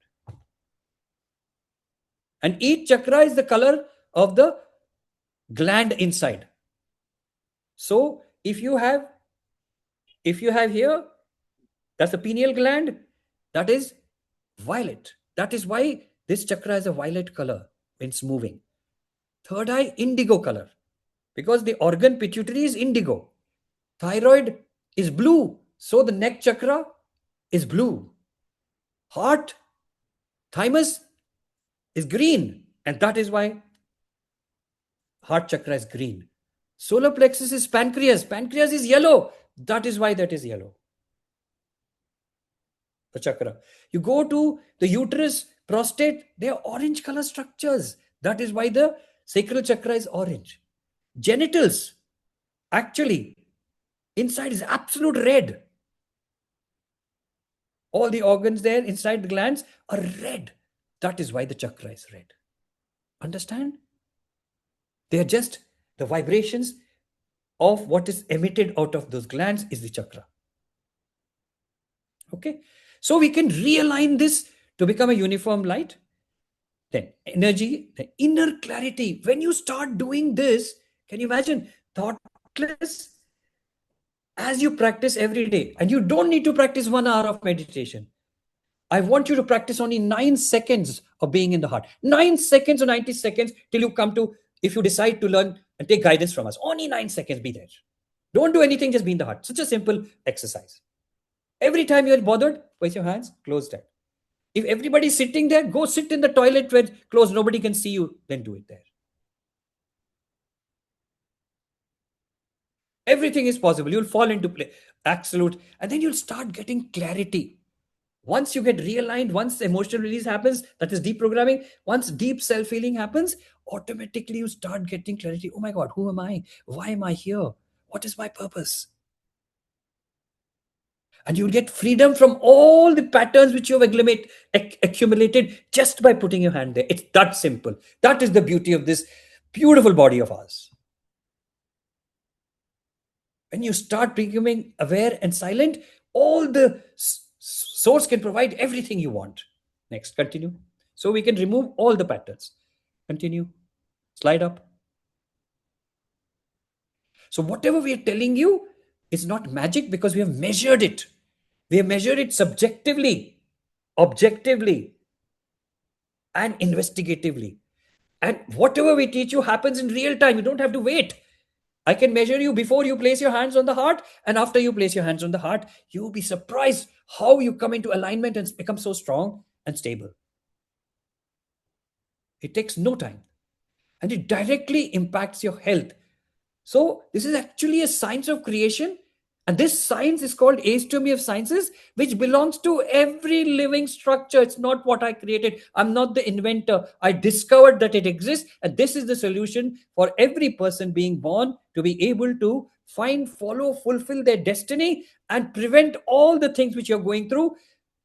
And each chakra is the color of the gland inside. So if you have here, that's the pineal gland, that is violet. That is why this chakra is a violet color when it's moving. Third eye, indigo color, because the organ pituitary is indigo. Thyroid is blue, so the neck chakra is blue. Heart, thymus is green, and that is why heart chakra is green. Solar plexus is pancreas. Pancreas is yellow. That is why that is yellow. The chakra. You go to the uterus, prostate, they are orange color structures. That is why the sacral chakra is orange. Genitals, actually, inside is absolute red. All the organs there inside the glands are red. That is why the chakra is red. Understand? They are just the vibrations of what is emitted out of those glands is the chakra. Okay. So we can realign this to become a uniform light. Then energy, the inner clarity. When you start doing this, can you imagine thoughtless as you practice every day? And you don't need to practice 1 hour of meditation. I want you to practice only 9 seconds of being in the heart. 9 seconds or 90 seconds till you come to, if you decide to learn and take guidance from us, only 9 seconds, be there. Don't do anything, just be in the heart. Such a simple exercise. Every time you're bothered, place your hands, close that. If everybody's sitting there, go sit in the toilet where close, nobody can see you, then do it there. Everything is possible. You'll fall into play. Absolute. And then you'll start getting clarity. Once you get realigned, once emotional release happens, that is deprogramming, once deep self-healing happens, automatically you start getting clarity. Oh my God, who am I? Why am I here? What is my purpose? And you'll get freedom from all the patterns which you've accumulated just by putting your hand there. It's that simple. That is the beauty of this beautiful body of ours. When you start becoming aware and silent, all the source can provide everything you want. Next, continue. So we can remove all the patterns. Continue. Slide up. So whatever we are telling you is not magic because we have measured it. We have measured it subjectively, objectively, and investigatively. And whatever we teach you happens in real time. You don't have to wait. I can measure you before you place your hands on the heart, and after you place your hands on the heart, you'll be surprised how you come into alignment and become so strong and stable. It takes no time, and it directly impacts your health. So this is actually a science of creation, and this science is called astronomy of sciences, which belongs to every living structure. It's not what I created. I'm not the inventor. I discovered that it exists, and this is the solution for every person being born to be able to find, follow, fulfill their destiny, and prevent all the things which you're going through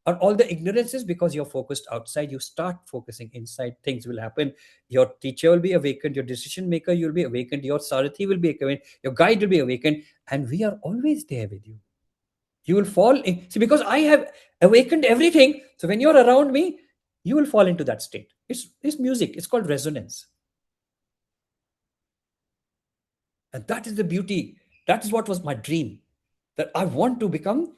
or all the ignorances. Because you're focused outside, you start focusing inside, things will happen. Your teacher will be awakened, your decision maker, you'll be awakened, your sarathi will be awakened, your guide will be awakened, and we are always there with you. You will fall in. See, because I have awakened everything, so when you're around me, you will fall into that state. It's music, it's called resonance. And that is the beauty. That is what was my dream, that I want to become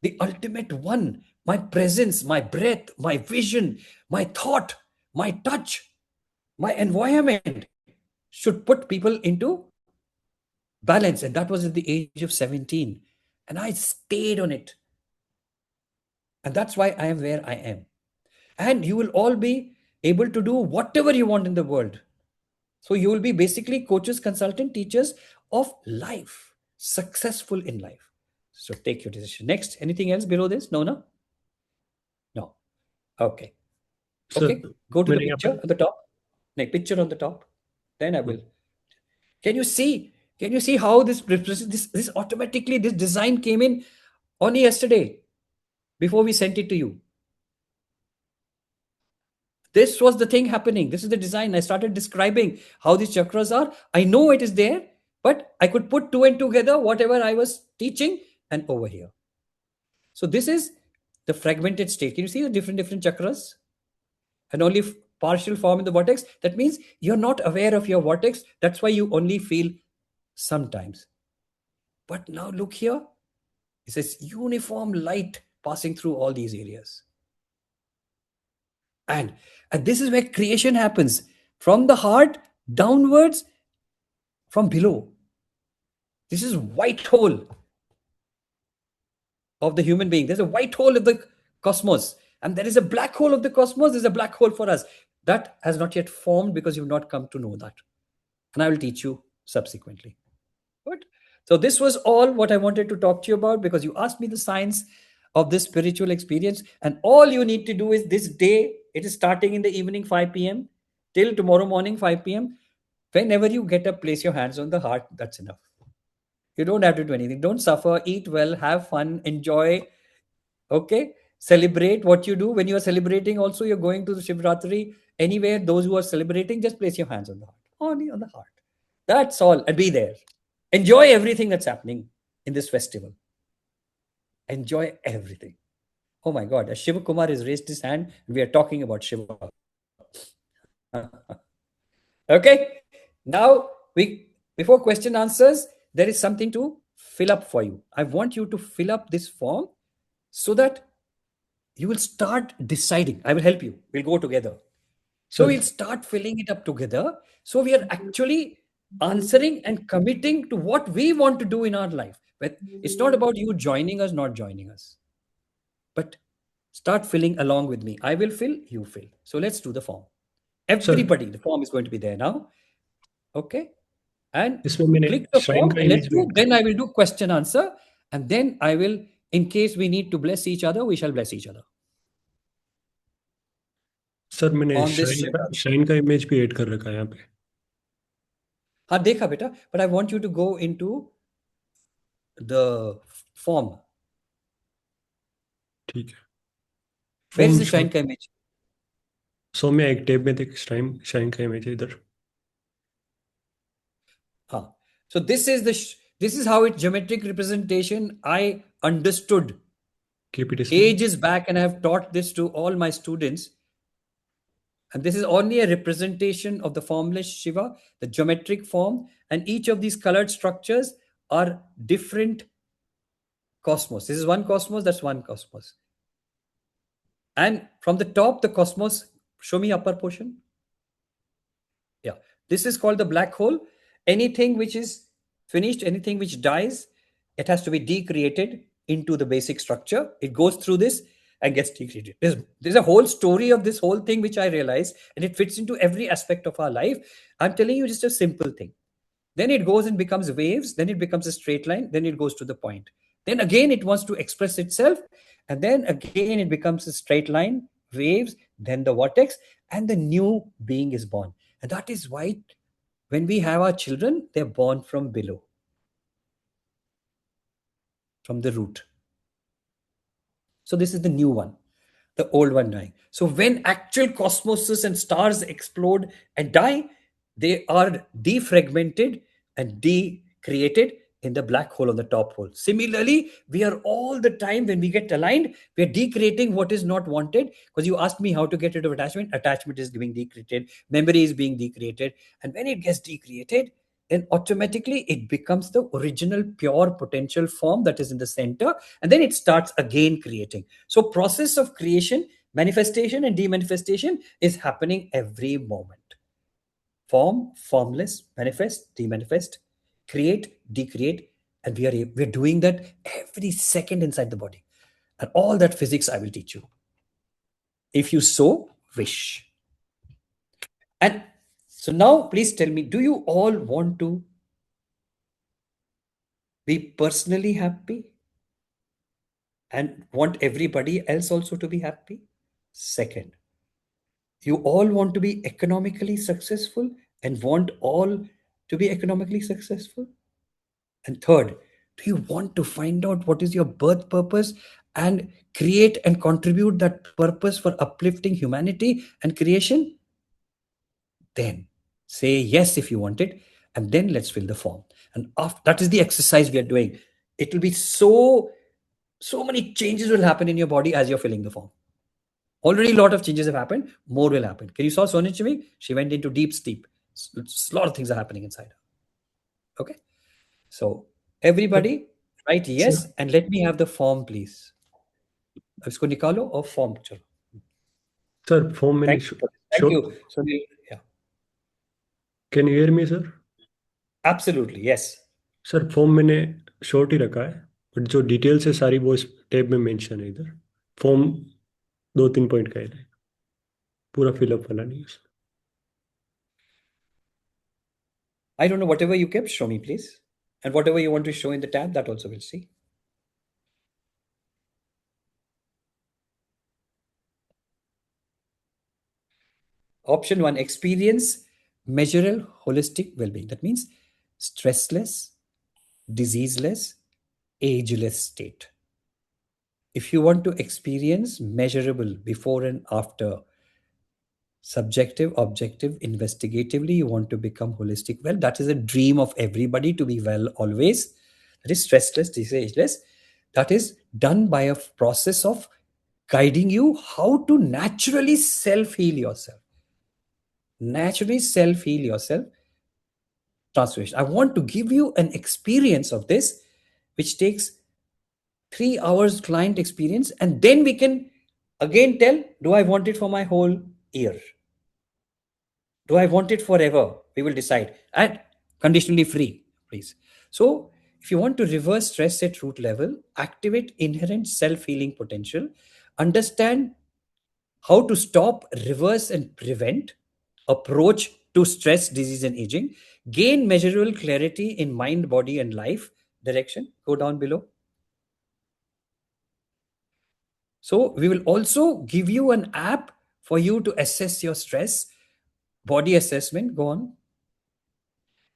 the ultimate one. My presence, my breath, my vision, my thought, my touch, my environment should put people into balance. And that was at the age of 17. And I stayed on it. And that's why I am where I am. And you will all be able to do whatever you want in the world. So you will be basically coaches, consultant, teachers of life, successful in life. So take your decision. Next, anything else below this? No, no? No. Okay. So, Okay. Go to the meaning picture upon- at the top. Next picture on the top. Then I will. Can you see? Can you see how this automatically, this design came in only yesterday before we sent it to you? This was the thing happening. This is the design. I started describing how these chakras are. I know it is there, but I could put two and together whatever I was teaching and over here. So this is the fragmented state. Can you see the different chakras? And only partial form in the vortex. That means you're not aware of your vortex. That's why you only feel sometimes. But now look here. It says uniform light passing through all these areas. And this is where creation happens. From the heart downwards, from below. This is white hole of the human being. There's a white hole of the cosmos. And there is a black hole of the cosmos. There's a black hole for us. That has not yet formed because you've not come to know that. And I will teach you subsequently. Good. So this was all what I wanted to talk to you about, because you asked me the science of this spiritual experience. And all you need to do is this day, it is starting in the evening 5 p.m. till tomorrow morning 5 p.m. Whenever you get up, place your hands on the heart. That's enough. You don't have to do anything. Don't suffer. Eat well. Have fun. Enjoy. Okay. Celebrate what you do. When you are celebrating, also you're going to the Shivaratri. Anywhere, those who are celebrating, just place your hands on the heart. Only on the heart. That's all. And be there. Enjoy everything that's happening in this festival. Enjoy everything. Oh my God, Shiva Kumar has raised his hand and we are talking about Shiva. Okay, now before question answers, there is something to fill up for you. I want you to fill up this form so that you will start deciding. I will help you. We'll go together. So we'll start filling it up together. So we are actually answering and committing to what we want to do in our life. But it's not about you joining us, not joining us, but start filling along with me. I will fill, you fill. So let's do the form. Sir Everybody, the form is going to be there now. Okay. And इसमें मैंने click the shrine form का and let's image भी do. Add Then कर I will do question answer. And then I will, in case we need to bless each other, we shall bless each other sir मैंने on this. Shrine का image भी add कर रखा है यहाँ पे हाँ देखा बेटा, but I want you to go into the form. ठीक है Where is form the show shrine का image? सो मैं एक टेब में देख श्राइन का इमेज है इधर हाँ. So this is how it geometric representation I understood keep it small ages back, and I have taught this to all my students. And this is only a representation of the formless Shiva, the geometric form, and each of these colored structures are different cosmos. This is one cosmos, that's one cosmos. And from the top, the cosmos, show me upper portion. Yeah, this is called the black hole. Anything which is finished, anything which dies, it has to be decreated into the basic structure. It goes through this and gets decreated. There's a whole story of this whole thing which I realized, and it fits into every aspect of our life. I'm telling you just a simple thing. Then it goes and becomes waves, then it becomes a straight line, then it goes to the point. Then again it wants to express itself, and then again it becomes a straight line, waves, then the vortex, and the new being is born. And that is why when we have our children, they're born from below, from the root. So this is the new one, the old one dying. So when actual cosmoses and stars explode and die, they are defragmented and decreated in the black hole on the top hole. Similarly, we are all the time when we get aligned, we are decreating what is not wanted. Because you asked me how to get rid of attachment. Attachment is being decreated, memory is being decreated, and when it gets decreated, then automatically it becomes the original pure potential form that is in the center, and then it starts again creating. So process of creation, manifestation and demanifestation is happening every moment. Form, formless, manifest, demanifest, create, decreate, and we're doing that every second inside the body. And all that physics I will teach you, if you so wish. And so now please tell me, do you all want to be personally happy and want everybody else also to be happy? Second, you all want to be economically successful and want all to be economically successful? And third, do you want to find out what is your birth purpose and create and contribute that purpose for uplifting humanity and creation? Then say yes if you want it, and then let's fill the form. And after that is the exercise we are doing. It will be so many changes will happen in your body as you're filling the form. Already a lot of changes have happened. More will happen. Can you saw Sonichimi? She went into deep sleep. A lot of things are happening inside her. Okay. So everybody write sir yes and let me have the form, please. अब इसको निकालो और form चलो. Sir form मैंने Thank you. Thank show you. Sunil. Yeah. Can you hear me sir Absolutely. Yes. Sir form मैंने short ही रखा है but जो डिटेल्स है सारी वो इस टैब में मेंशन है इधर फॉर्म 2-3 पॉइंट का है पूरा फिलअप वाला नहीं है उसमें I don't know. Whatever you kept, show me, please. And whatever you want to show in the tab, that also we'll see. Option one, experience measurable holistic well-being. That means stressless, diseaseless, ageless state. If you want to experience measurable before and after, subjective, objective, investigatively, you want to become holistic well. That is a dream of everybody, to be well always. That is stressless, diseaseless. That is done by a process of guiding you how to naturally self-heal yourself. Naturally self-heal yourself. Transformation. I want to give you an experience of this, which takes 3 hours client experience, and then we can again tell, do I want it for my whole year? Do I want it forever? We will decide. And conditionally free, please. So if you want to reverse stress at root level, activate inherent self-healing potential, understand how to stop, reverse, and prevent, approach to stress, disease, and aging, gain measurable clarity in mind, body, and life direction. Go down below. So we will also give you an app for you to assess your stress, body assessment, go on,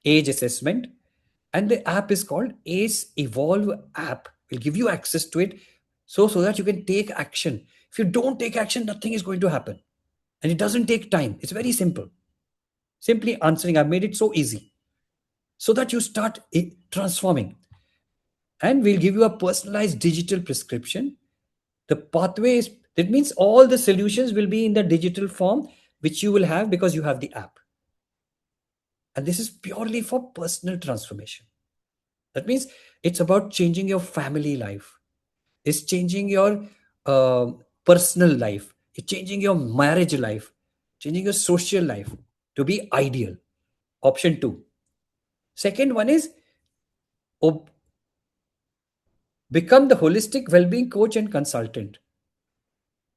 age assessment, and the app is called ACE Evolve app. We'll give you access to it so that you can take action. If you don't take action, nothing is going to happen. And it doesn't take time. It's very simple. Simply answering. I've made it so easy so that you start transforming. And we'll give you a personalized digital prescription. The pathway is, that means all the solutions will be in the digital form, which you will have because you have the app. And this is purely for personal transformation. That means it's about changing your family life. It's changing your personal life. It's changing your marriage life, changing your social life to be ideal. Option 2. Second one is become the holistic well-being coach and consultant.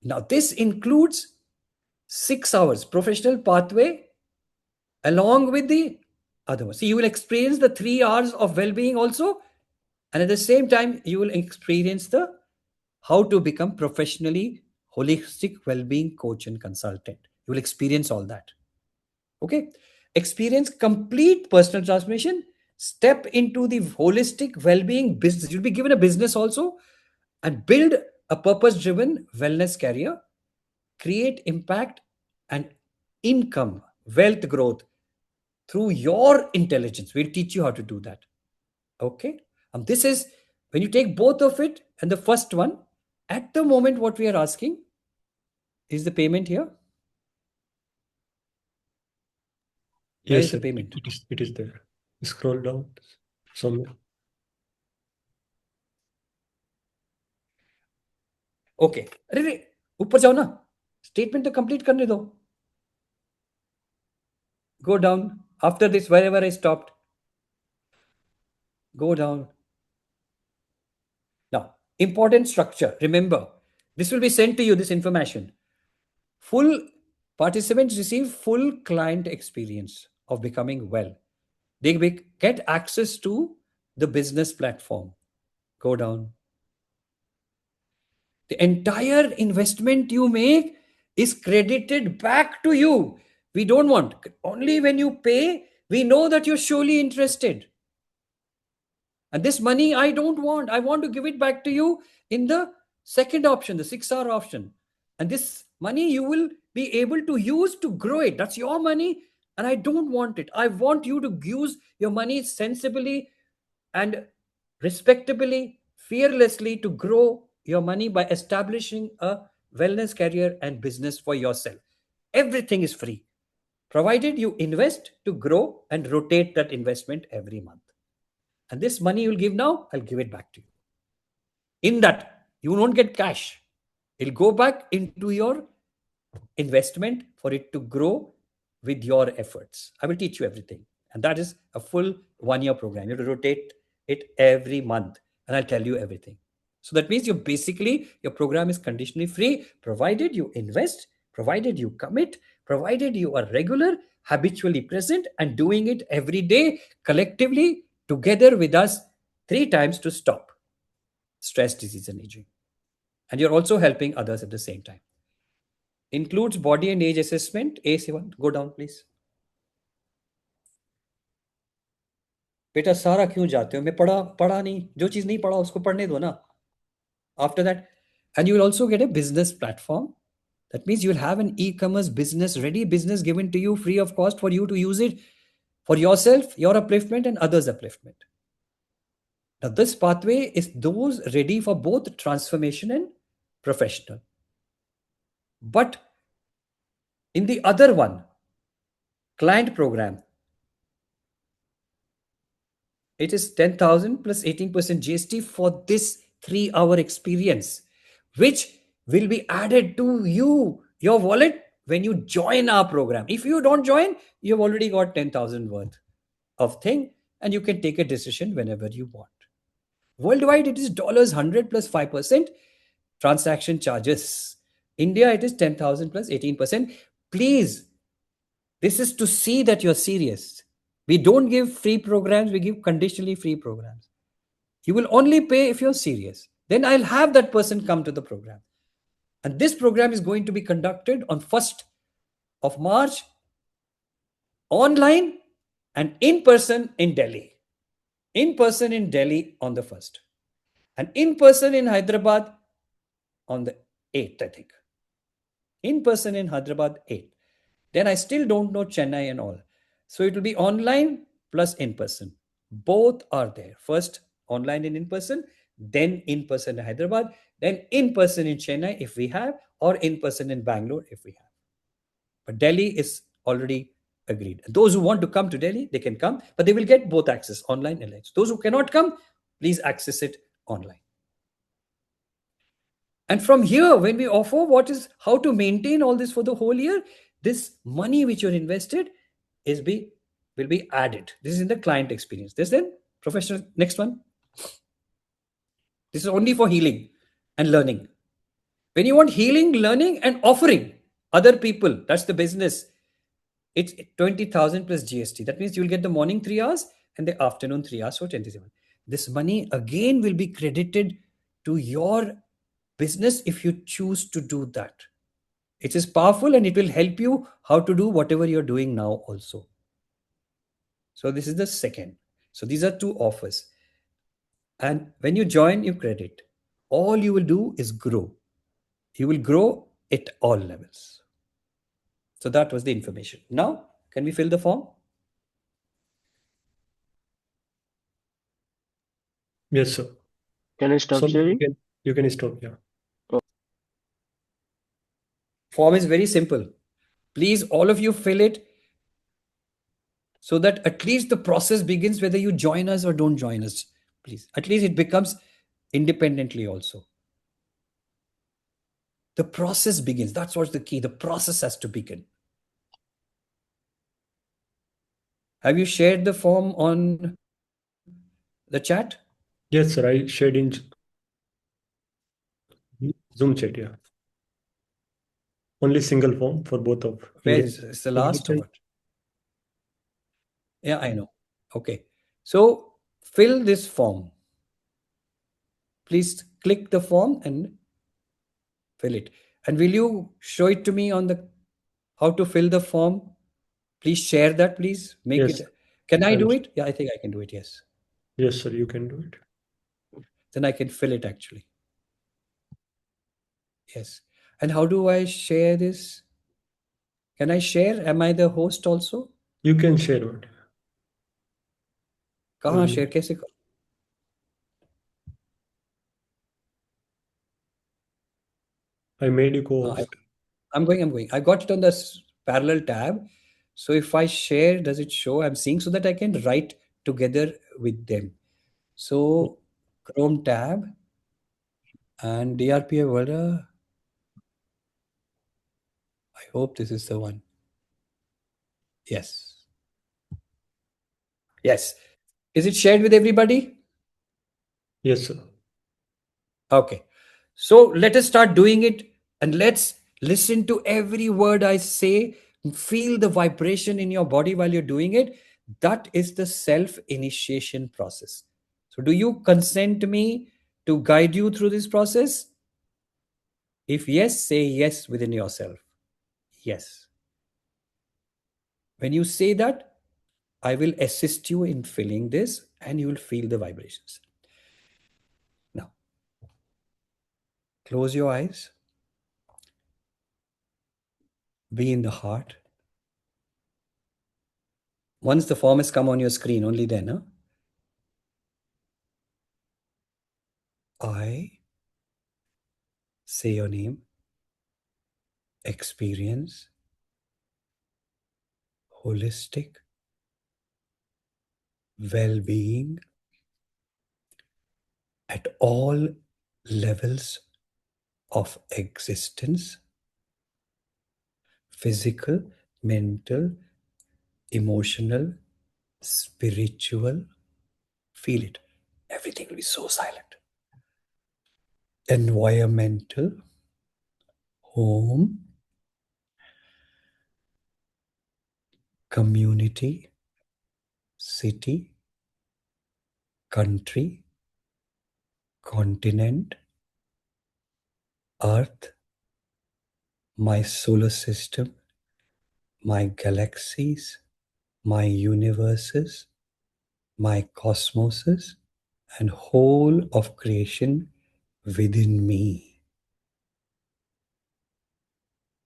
Now, this includes 6 hours professional pathway along with the other one. So you will experience the 3 hours of well-being also, and at the same time, you will experience the how to become professionally holistic well-being coach and consultant. You will experience all that. Okay. Experience complete personal transformation. Step into the holistic well-being business. You'll be given a business also and build a purpose-driven wellness career. Create impact and income, wealth growth through your intelligence. We'll teach you how to do that. Okay. This is when you take both of it and the first one, at the moment, what we are asking is the payment here. Where is the payment? It is there. Scroll down somewhere. Okay अरे ऊपर जाओ ना statement तो complete करने दो go down after this wherever I stopped go down now important structure remember this will be sent to you this information full participants receive full client experience of becoming well they get access to the business platform go down the entire investment you make is credited back to you. We don't want. Only when you pay, we know that you're surely interested. And this money I don't want. I want to give it back to you in the second option, the 6-hour option. And this money you will be able to use to grow it. That's your money. And I don't want it. I want you to use your money sensibly and respectably, fearlessly to grow your money by establishing a wellness career and business for yourself. Everything is free, provided you invest to grow and rotate that investment every month. And this money you'll give now, I'll give it back to you. In that, you won't get cash. It'll go back into your investment for it to grow with your efforts. I will teach you everything. And that is a full 1-year program. You have to rotate it every month, and I'll tell you everything. So that means your program is conditionally free, provided you invest, provided you commit, provided you are regular, habitually present, and doing it every day collectively together with us 3 times to stop stress, disease, and aging. And you're also helping others at the same time. Includes body and age assessment. A7, go down, please. बेटा सारा क्यों जाते हो मैं पढ़ा नहीं जो चीज नहीं पढ़ा उसको पढ़ने दो ना after that and you will also get a business platform that means you will have an e-commerce business ready business given to you free of cost for you to use it for yourself your upliftment and others upliftment now this pathway is those ready for both transformation and professional but in the other one client program it is 10,000 plus 18% GST for this 3-hour experience, which will be added to your wallet when you join our program. If you don't join, you've already got 10,000 worth. of thing, and you can take a decision whenever you want. Worldwide, it is $100 plus 5% transaction charges. India, it is 10,000 plus 18%. Please, this is to see that you're serious. We don't give free programs, we give conditionally free programs. You will only pay if you're serious. Then I'll have that person come to the program. And this program is going to be conducted on 1st of March, online and in person in Delhi. In person in Delhi on the 1st. And in person in Hyderabad on the 8th, I think. In person in Hyderabad, 8th. Then I still don't know Chennai and all. So it will be online plus in person. Both are there. First online and in person, then in person in Hyderabad, then in person in Chennai if we have, or in person in Bangalore if we have. But Delhi is already agreed. Those who want to come to Delhi, they can come, but they will get both access, online and live. Those who cannot come, please access it online. And from here, when we offer how to maintain all this for the whole year, this money which you're invested will be added. This is in the client experience. This then professional. Next one. This is only for healing and learning. When you want healing, learning, and offering other people, that's the business. It's 20,000 plus GST. That means you'll get the morning 3 hours and the afternoon 3 hours for 27. This money again will be credited to your business if you choose to do that. It is powerful and it will help you how to do whatever you're doing now also. So this is the second. So these are two offers. And when you join, you credit. All you will do is grow. You will grow at all levels. So that was the information. Now, can we fill the form? Yes, sir. Can I stop So sharing? you can stop. Yeah. Form is very simple. Please, all of you fill it so that at least the process begins whether you join us or don't join us. Please, at least it becomes independently also. The process begins. That's what's the key. The process has to begin. Have you shared the form on the chat? Yes, sir. I shared in Zoom chat. Yeah. Only single form for both of. Where is it? It's the last or what? Yeah, I know. Okay. So fill this form. Please click the form and fill it. And will you show it to me on the how to fill the form? Please share that, please. Make Yes. it. Can I I'll- do it? Yeah, I think I can do it. Yes. Yes, sir. You can do it. Then I can fill it actually. Yes. And how do I share this? Can I share? Am I the host also? You can share it. कहाँ share कैसे कर? I made you co-host. I'm going. I got it on the parallel tab. So if I share, does it show? I'm seeing so that I can write together with them. So Chrome tab and DRPA World. I hope this is the one. Yes. Yes. Is it shared with everybody? Yes, sir. Okay. So let us start doing it and let's listen to every word I say. Feel the vibration in your body while you're doing it. That is the self initiation process. So, do you consent me to guide you through this process? If yes, say yes within yourself. Yes. When you say that, I will assist you in feeling this and you will feel the vibrations. Now, close your eyes. Be in the heart. Once the form has come on your screen, only then, huh? I say your name, experience holistic well-being at all levels of existence, physical, mental, emotional, spiritual, feel it. Everything will be so silent. Environmental, home, community, city, country, continent, earth, my solar system, my galaxies, my universes, my cosmoses, and whole of creation within me.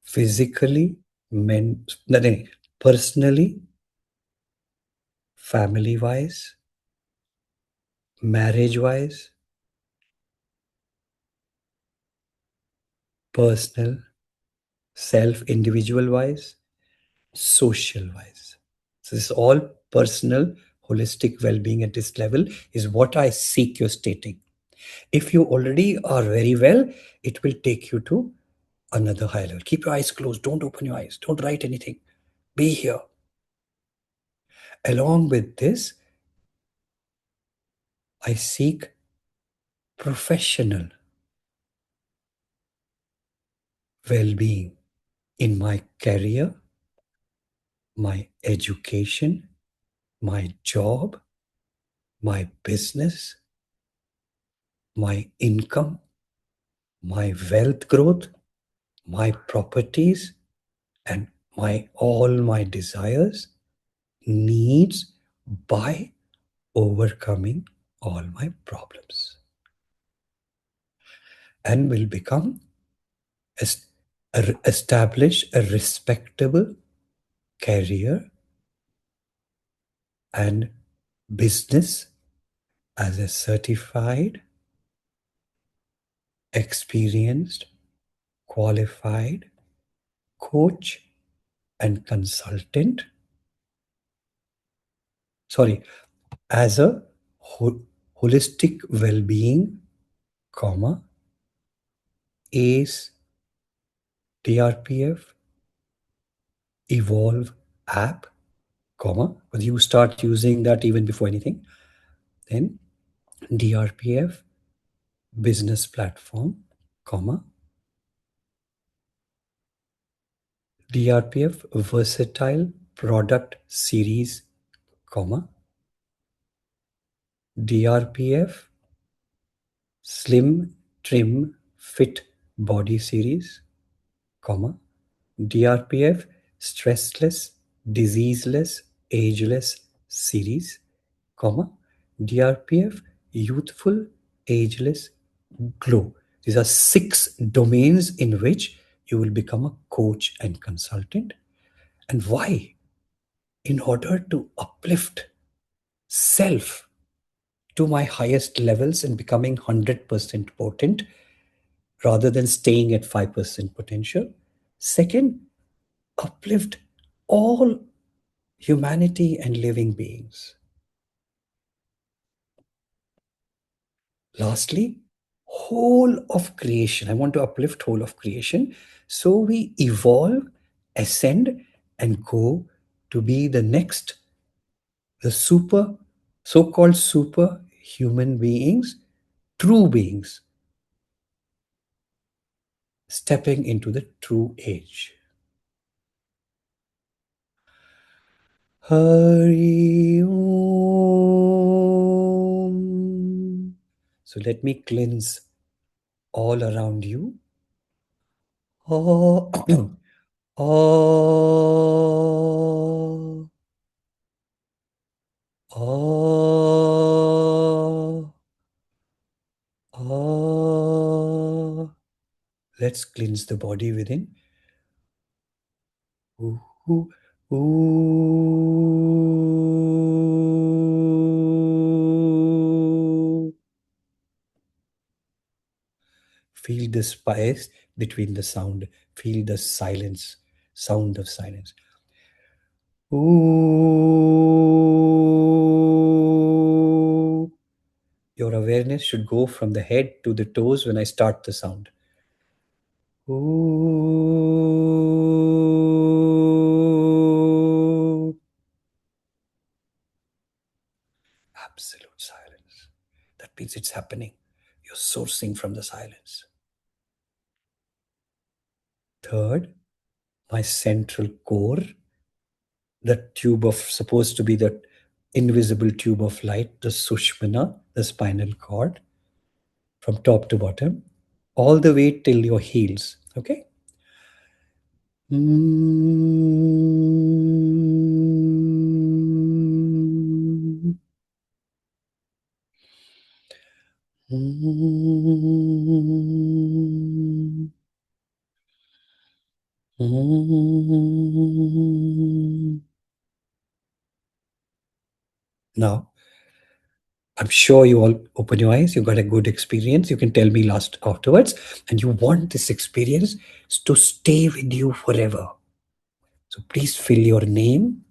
Physically, personally, family wise, marriage wise, personal, self, individual wise, social wise. So, this is all personal, holistic well being at this level, is what I seek your stating. If you already are very well, it will take you to another high level. Keep your eyes closed. Don't open your eyes. Don't write anything. Be here. Along with this, I seek professional well being in my career, my education, my job, my business, my income, my wealth growth, my properties, and all my desires, needs, by overcoming all my problems, and will become establish a respectable career and business as a certified, experienced, qualified coach and consultant. Sorry, as a holistic well-being, comma, ACE, DRPF, Evolve app, comma, but you start using that even before anything. Then DRPF business platform, comma, DRPF versatile product series, comma, DRPF slim trim fit body series, comma, DRPF stressless diseaseless ageless series, comma, DRPF youthful ageless glow. These are 6 domains in which you will become a coach and consultant. And why? In order to uplift self to my highest levels and becoming 100% potent rather than staying at 5% potential. Second, uplift all humanity and living beings. Lastly, whole of creation. I want to uplift whole of creation. So we evolve, ascend, and go to be the next, the so-called super human beings, true beings, stepping into the true age. Hari Om. So let me cleanse all around you. Oh, oh, oh, oh. Let's cleanse the body within. Ooh, ooh, ooh. Feel the space between the sound. Feel the silence, sound of silence. Ooh. Your awareness should go from the head to the toes when I start the sound. Ooh. Absolute silence. That means it's happening. You're sourcing from the silence. Third, my central core, the tube of, supposed to be the invisible tube of light, the Sushmana, the spinal cord, from top to bottom, all the way till your heels. Okay? Now, I'm sure you all open your eyes. You got a good experience. You can tell me last afterwards. And you want this experience to stay with you forever. So please fill your name.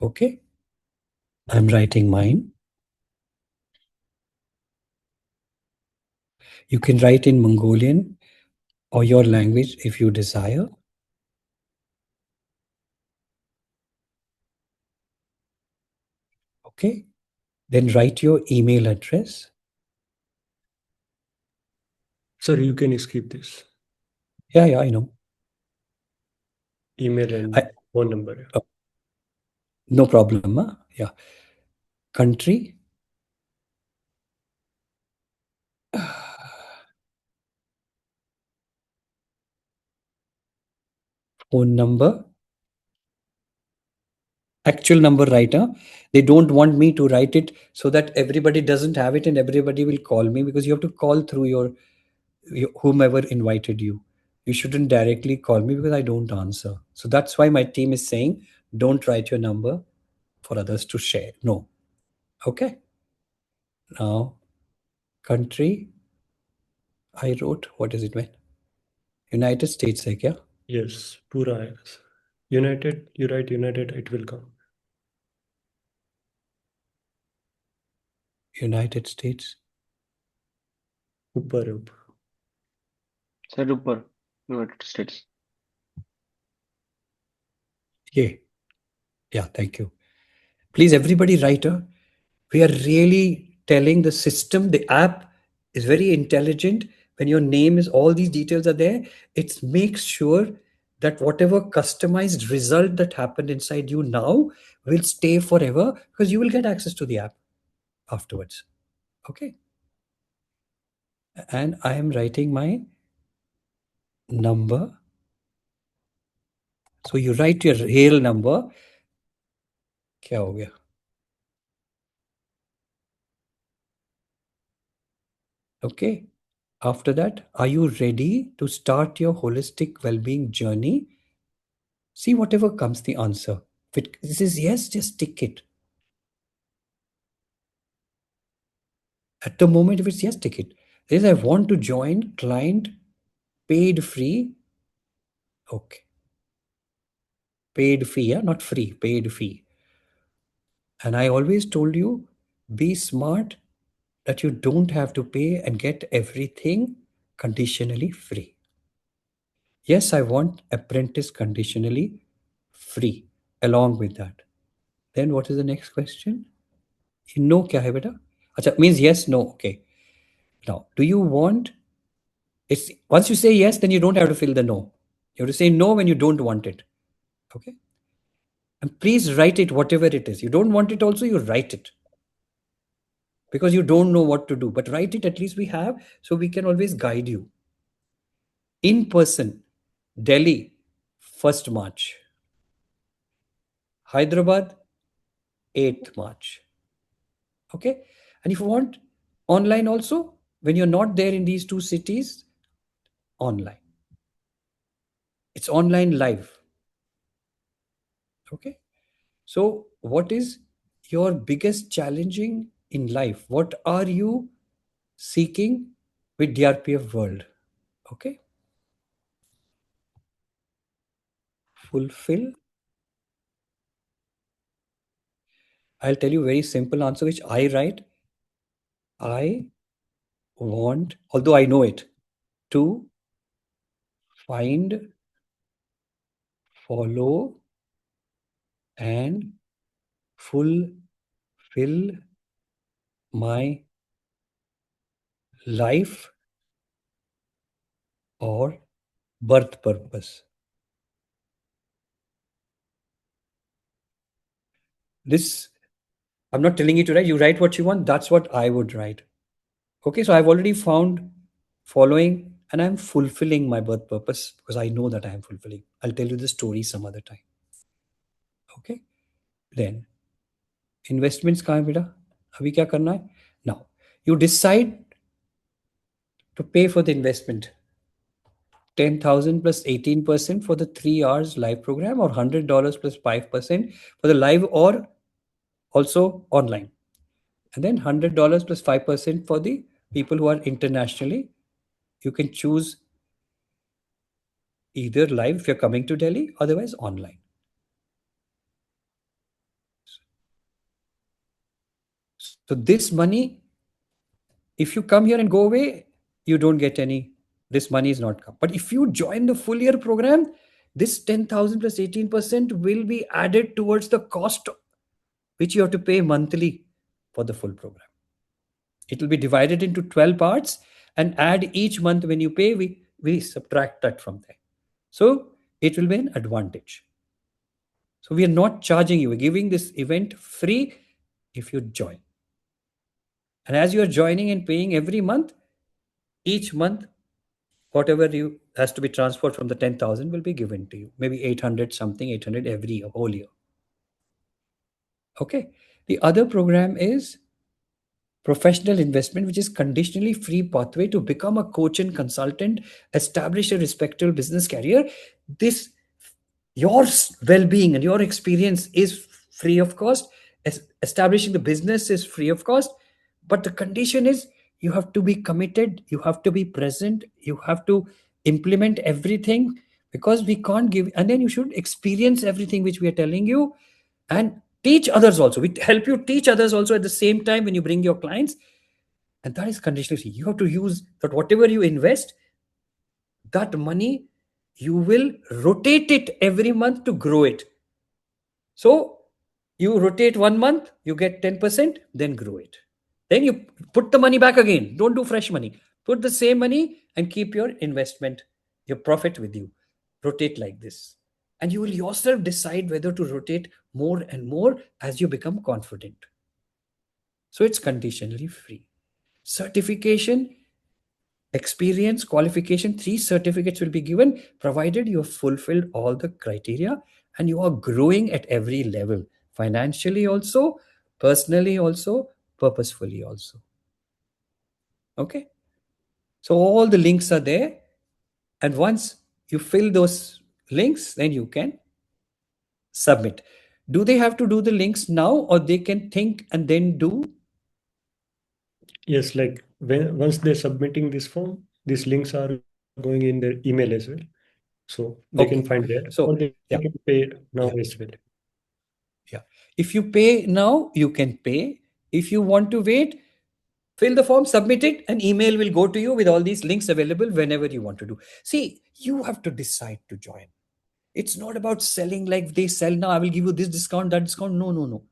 Okay. I'm writing mine. You can write in Mongolian or your language if you desire. Okay. Then write your email address. Sir, you can skip this. Yeah, I know. Email and phone number. No problem. Huh? Yeah. Country. Phone number. Actual number writer. They don't want me to write it so that everybody doesn't have it and everybody will call me, because you have to call through your whomever invited you. You shouldn't directly call me because I don't answer. So that's why my team is saying, don't write your number for others to share. No. Okay. Now, country. I wrote, what is it, man? United States, like, yeah? Yes, pura आएगा sir. United, you write United, it will come. United States. ऊपर है ऊपर. Sir, ऊपर United States. Yeah, thank you. Please, everybody write. We are really telling the system, the app is very intelligent. When your name is, all these details are there, it makes sure that whatever customized result that happened inside you now will stay forever, because you will get access to the app afterwards. Okay. And I am writing my number. So you write your real number. क्या हो गया? Okay. After that, are you ready to start your holistic well-being journey? See, whatever comes the answer. If this is yes, just tick it. At the moment, if it's yes, tick it. This I want to join client paid free. Okay. Paid fee, yeah, not free, paid fee. And I always told you, be smart that you don't have to pay and get everything conditionally free. Yes, I want apprentice conditionally free along with that. Then what is the next question? No kya hai beta? Acha, means yes, no. Okay. Now, do you want, it's once you say yes, then you don't have to fill the no. You have to say no when you don't want it. Okay. And please write it whatever it is. You don't want it also, you write it. Because you don't know what to do. But write it, at least we have, so we can always guide you. In person, Delhi, 1st March. Hyderabad, 8th March. Okay. And if you want online also, when you're not there in these two cities, online. It's online live. Okay. So, what is your biggest challenging in life? What are you seeking with DRPF World? Okay. Fulfill. I'll tell you very simple answer which I write. I want, although I know it, to find, follow, and fulfill fill my life or birth purpose. This, I'm not telling you to write, you write what you want. That's what I would write. Okay, so I've already found following and I'm fulfilling my birth purpose because I know that I am fulfilling. I'll tell you the story some other time. Okay, then investments कहाँ है बेटा? अभी क्या करना है? Now you decide to pay for the investment. 10,000 plus 18% for the 3 hours live program, or $100 plus 5% for the live or also online. And then $100 plus 5% for the people who are internationally. You can choose either live if you're coming to Delhi, otherwise online. So this money, if you come here and go away, you don't get any. This money is not come. But if you join the full year program, this 10,000 plus 18% will be added towards the cost which you have to pay monthly for the full program. It will be divided into 12 parts and add each month when you pay, we subtract that from there. So it will be an advantage. So we are not charging you. We're giving this event free if you join. And as you are joining and paying every month, each month, whatever you has to be transferred from the 10,000 will be given to you. Maybe 800 something, 800 every year, whole year. Okay. The other program is professional investment, which is conditionally free pathway to become a coach and consultant, establish a respectable business career. This, your well-being and your experience is free of cost. Establishing the business is free of cost. But the condition is you have to be committed, you have to be present, you have to implement everything, because we can't give, and then you should experience everything which we are telling you and teach others also. We help you teach others also at the same time when you bring your clients. And that is conditional fee. You have to use that whatever you invest, that money, you will rotate it every month to grow it. So you rotate 1 month, you get 10%, then grow it. Then you put the money back again. Don't do fresh money. Put the same money and keep your investment, your profit with you. Rotate like this. And you will yourself decide whether to rotate more and more as you become confident. So it's conditionally free. Certification, experience, qualification, 3 certificates will be given provided you have fulfilled all the criteria and you are growing at every level, financially also, personally also, purposefully also. Okay, so all the links are there, and once you fill those links, then you can submit. Do they have to do the links now, or they can think and then do? Yes, like once they're submitting this form, these links are going in their email as well. So they can Okay, find there, or so they yeah, can pay now yeah, as well. yeah. If you pay now, you can pay. If you want to wait, fill the form, submit it, and email will go to you with all these links available whenever you want to do. See, you have to decide to join. It's not about selling like they sell now. I will give you this discount, that discount. No, no, no.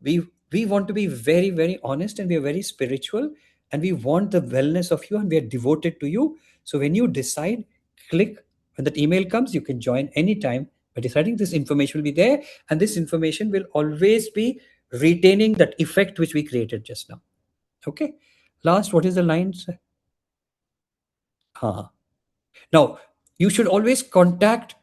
We want to be very, very honest, and we are very spiritual, and we want the wellness of you, and we are devoted to you. So when you decide, click. When that email comes, you can join anytime. By deciding, this information will be there, and this information will always be retaining that effect which we created just now. Okay. Last, what is the line? Now, you should always contact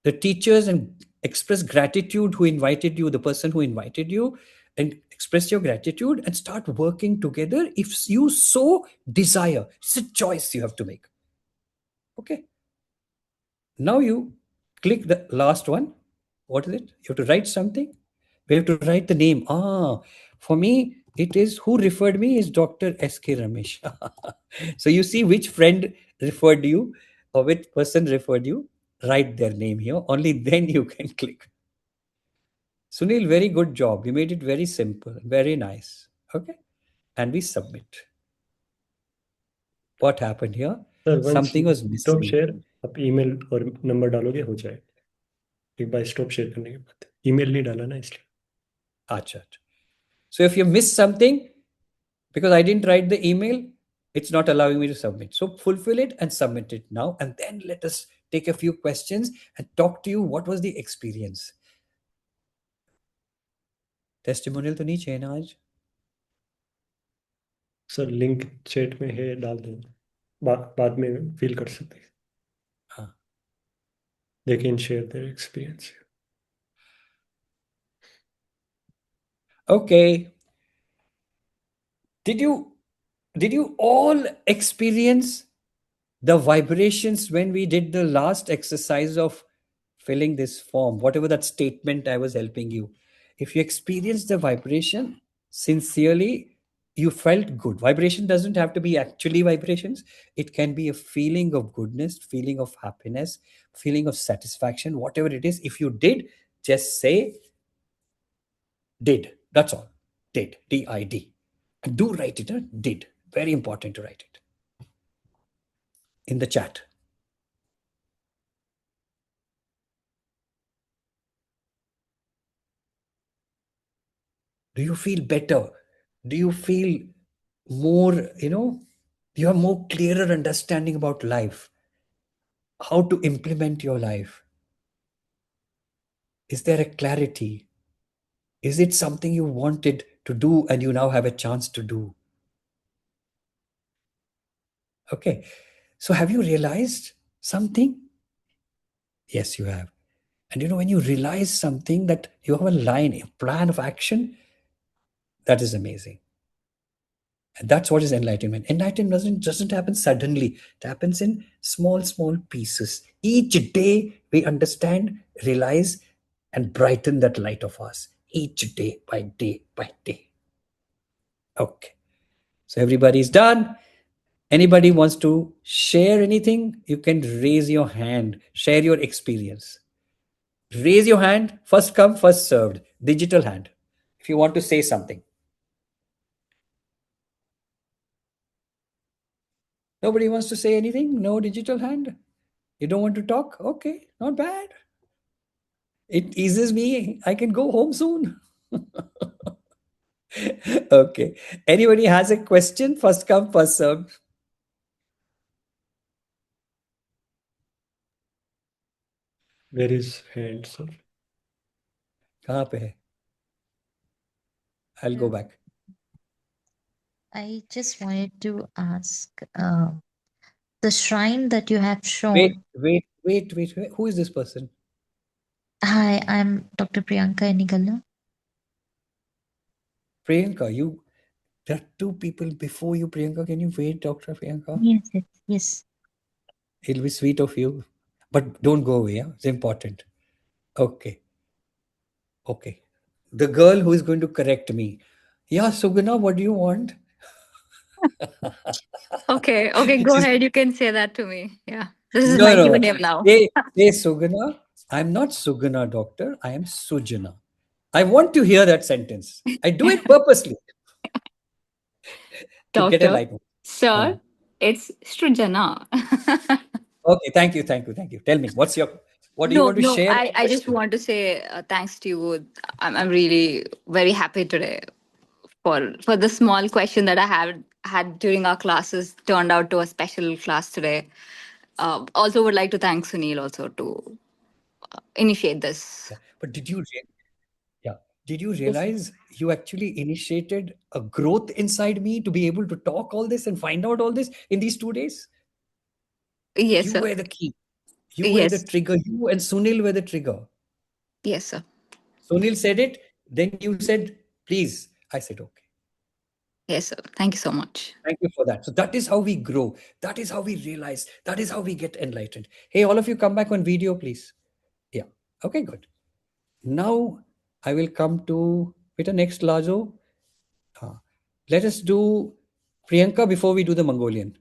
the teachers and express gratitude who invited you, the person who invited you, and express your gratitude and start working together if you so desire. It's a choice you have to make. Okay. Now you click the last one. What is it? You have to write something. We have to write the name. For me, it is who referred me is Dr. S.K. Ramesh. So you see which friend referred you or which person referred you. Write their name here. Only then you can click. Sunil, very good job. You made it very simple, very nice. Okay. And we submit. What happened here? Sir once Something was stop missing. Share आप email और number डालोगे हो जाएगा। एक बार stop share करने के बाद email नहीं डाला ना इसलिए। अच्छा अच्छा। So if you miss something, because I didn't write the email, it's not allowing me to submit. So fulfill it and submit it now. And then let us take a few questions and talk to you. What was the experience? Testimonial तो नहीं चाहिए ना आज? Sir link chat में है, डाल दो, बाद में फिल कर सकते हैं. हाँ. They can share their experience. Okay. Did you all experience the vibrations when we did the last exercise of filling this form, whatever that statement I was helping you? If you experience the vibration sincerely, you felt good. Vibration doesn't have to be actually vibrations. It can be a feeling of goodness, feeling of happiness, feeling of satisfaction, whatever it is. If you did, just say did. That's all. Did. D-I-D. And do write it. Did. Very important to write it in the chat. Do you feel better? Do you feel more, you have more clearer understanding about life, how to implement your life? Is there a clarity? Is it something you wanted to do and you now have a chance to do? Okay. So have you realized something? Yes, you have. And when you realize something, that you have a line, a plan of action, that is amazing. And that's what is enlightenment. Enlightenment doesn't happen suddenly. It happens in small pieces. Each day we understand, realize, and brighten that light of ours. Each day by day by day. Okay. So everybody's done. Anybody wants to share anything? You can raise your hand. Share your experience. Raise your hand. First come, first served. Digital hand. If you want to say something. Nobody wants to say anything? No digital hand? You don't want to talk? Okay, not bad. It eases me. I can go home soon. Okay. Anybody has a question? First come, first serve. Where is hand, sir? कहाँ पे है? I'll go back. I just wanted to ask the shrine that you have Wait, shown. wait, wait, wait, wait. Who is this person? Hi, I'm Dr. Priyanka Enigala. Priyanka, there are two people before you, Priyanka. Can you wait, Dr. Priyanka? Yes. It'll be sweet of you. But don't go away, yeah? It's important. Okay. Okay. The girl who is going to correct me. Yeah, Suguna, what do you want? Okay, go She's- ahead. You can say that to me. Yeah. This is No, my no, new no. name now. Say Suguna. I'm not Suguna, doctor. I am Sujana. I want to hear that sentence. I do it purposely to get a Doctor, light. sir, it's Srujana. Okay, thank you. Tell me, what do you want to No. share? I just want to say thanks to you. I'm really very happy today for the small question that I had during our classes turned out to a special class today. Also, would like to thank Sunil also to initiate this. Yeah. But yeah, did you Yes, realize you actually initiated a growth inside me to be able to talk all this and find out all this in these 2 days? yes, You sir. were the key. You were the Yes, trigger. You and Sunil were the trigger. yes, sir. Sunil said it, then you said, please. I said, okay. Yes, sir. Thank you so much. Thank you for that. So that is how we grow. That is how we realize. That is how we get enlightened. Hey, all of you come back on video, please. Yeah. Okay, good. Now I will come to Peter next, Lajo. Let us do Priyanka before we do the Mongolian.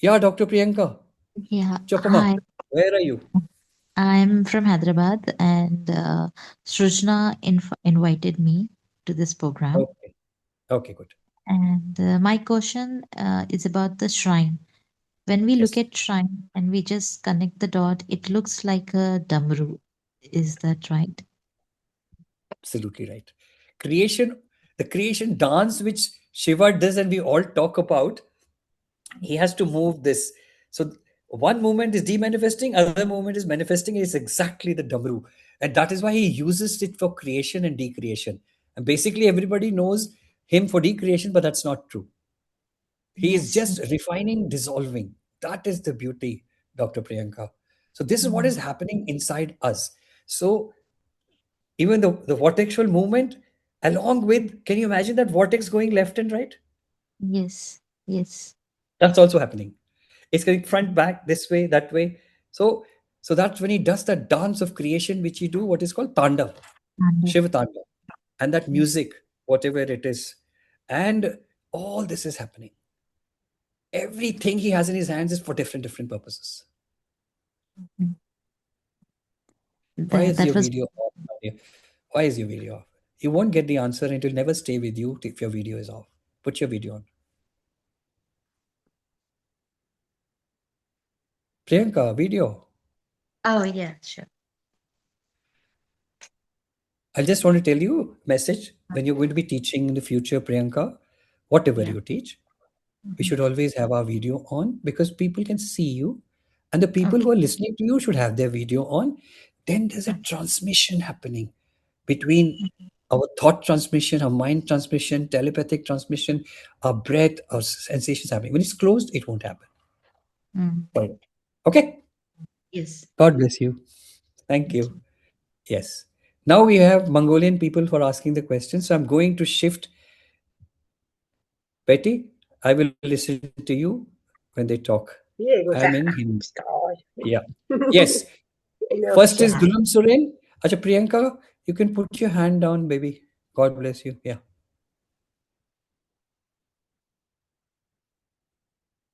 Yeah, Dr. Priyanka. Yeah, Chopama, hi. where are you? I'm from Hyderabad, and Srujna invited me to this program. Okay. Okay, good. And my question is about the shrine. When we look Yes, at shrine and we just connect the dot, it looks like a damru. Is that right? absolutely right. creation, the creation dance which Shiva does and we all talk about, he has to move this. So one movement is demanifesting, other movement is manifesting. Is exactly the damru, and that is why he uses it for creation and decreation. And basically, everybody knows him for decreation, but that's not true. He is Yes. just refining, dissolving. That is the beauty, Dr. Priyanka. So this is what is happening inside us. So even the vortexual movement, along with, can you imagine that vortex going left and right? Yes. Yes. That's also happening. It's going front, back, this way, that way. So, so that's when he does that dance of creation, which he do what is called Tanda, And Shiva Tanda, and that music, whatever it is, and all this is happening. Everything he has in his hands is for different purposes. Why is that your was video off? Nadia? Why is your video off? You won't get the answer, and it will never stay with you if your video is off. Put your video on. Priyanka, video. oh yeah, sure. I just want to tell you a message when you're going to be teaching in the future, Priyanka, whatever Yeah. you teach, we should always have our video on because people can see you, and the people Okay. who are listening to you should have their video on. Then there's a transmission happening between our thought transmission, our mind transmission, telepathic transmission, our breath, our sensations happening. When it's closed, it won't happen. Mm. Right. Okay. Yes. God bless you. Thank Thank you. you. Yes. Now we have Mongolian people for asking the questions. So I'm going to shift. Betty, I will listen to you when they talk. Jeigu I'm in tähkä Hindi. sky. Yeah. Yes. First is Dulam Suren. Acha Priyanka, you can put your hand down, baby. God bless you. Yeah.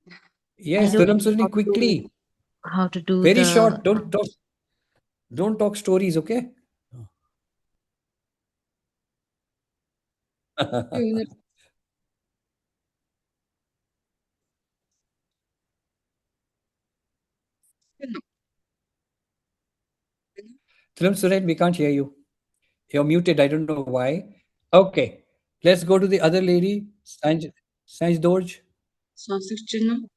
I Yes, don't Dulam know Suren, quickly. how to do Very the short. Don't talk stories, okay? Dulam Suren, we can't hear you. You're muted. I don't know why. Okay. Let's go to the other lady, Sanj Dorj. Сонсогч байна уу?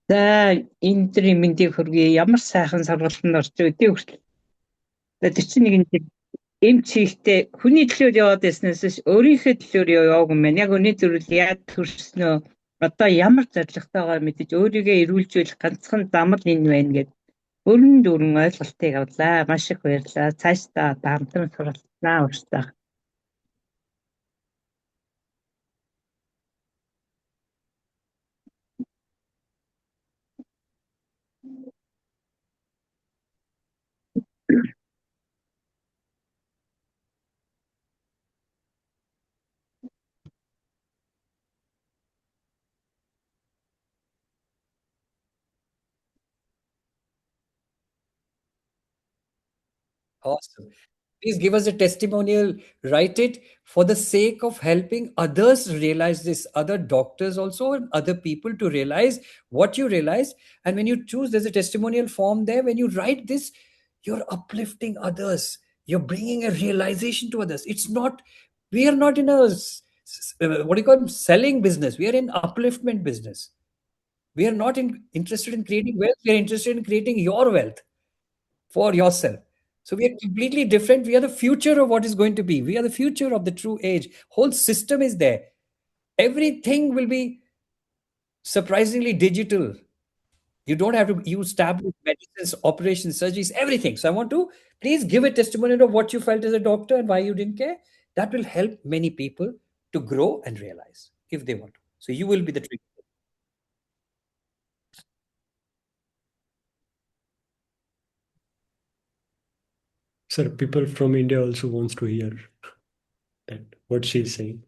За энэ мэндийг хүргэе. Ямар сайхан сургалтанд орж өдөө хүртэл. 41 жил эмч хийхдээ хүний төлөө яваад байснаас биш өөрийнхөө төлөө яваагүй юм байна. Яг өнөө зүрэл яаж төрснөө одоо ямар зоригтойгоо мэдэж өөрийгөө эрүүлжүүлэх ганцхан зам л энэ байна гэд өрн дөрөн ойлголтыг авлаа. Маш их баярлалаа. Цаашдаа хамтран суралцнаа ууштай. Awesome. Please give us a testimonial. Write it for the sake of helping others realize this, other doctors also, and other people to realize what you realize. And when you choose, there's a testimonial form there. When you write this, you're uplifting others. You're bringing a realization to others. It's not, we are not in a, what do you call it, selling business. We are in upliftment business. We are not interested in creating wealth. We are interested in creating your wealth for yourself. So we are completely different. We are the future of what is going to be. We are the future of the true age. Whole system is there. Everything will be surprisingly digital. You don't have to use tablets, medicines, operations, surgeries, everything. So I want to please give a testimonial of what you felt as a doctor and why you didn't care. That will help many people to grow and realize if they want to. So you will be the trigger. Sir, people from India also wants to hear that what she's saying.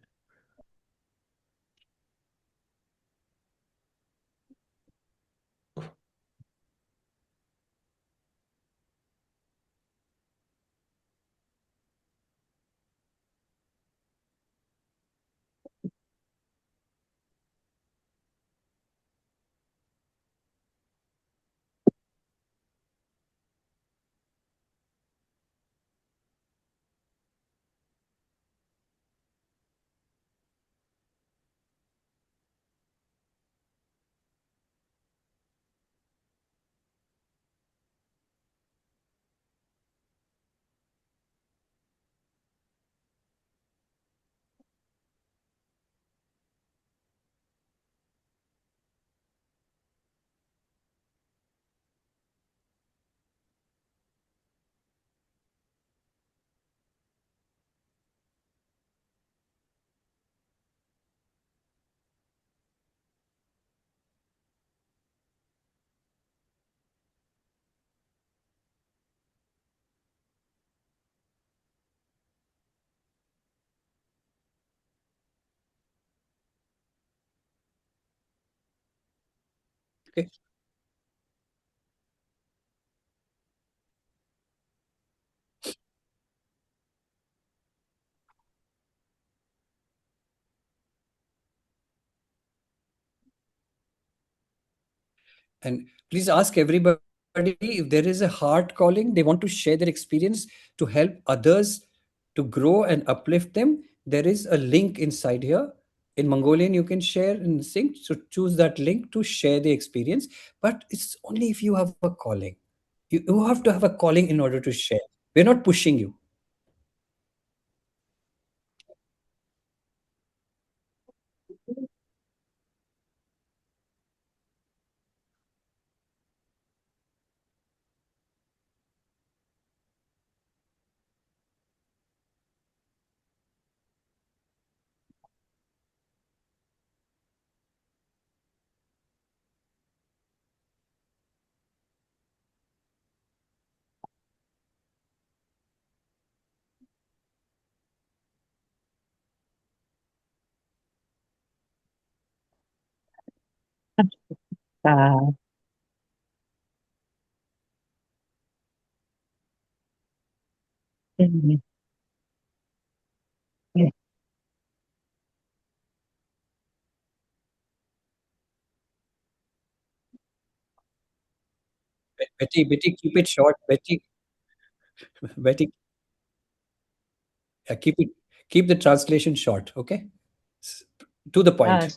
Okay. And please ask everybody if there is a heart calling, they want to share their experience to help others to grow and uplift them. There is a link inside here. In Mongolian, you can share and sync. So choose that link to share the experience. But it's only if you have a calling. You have to have a calling in order to share. We're not pushing you. За. Тийм. Betty, keep it short. Betty, keep the translation short. Okay, S- to the point, Маш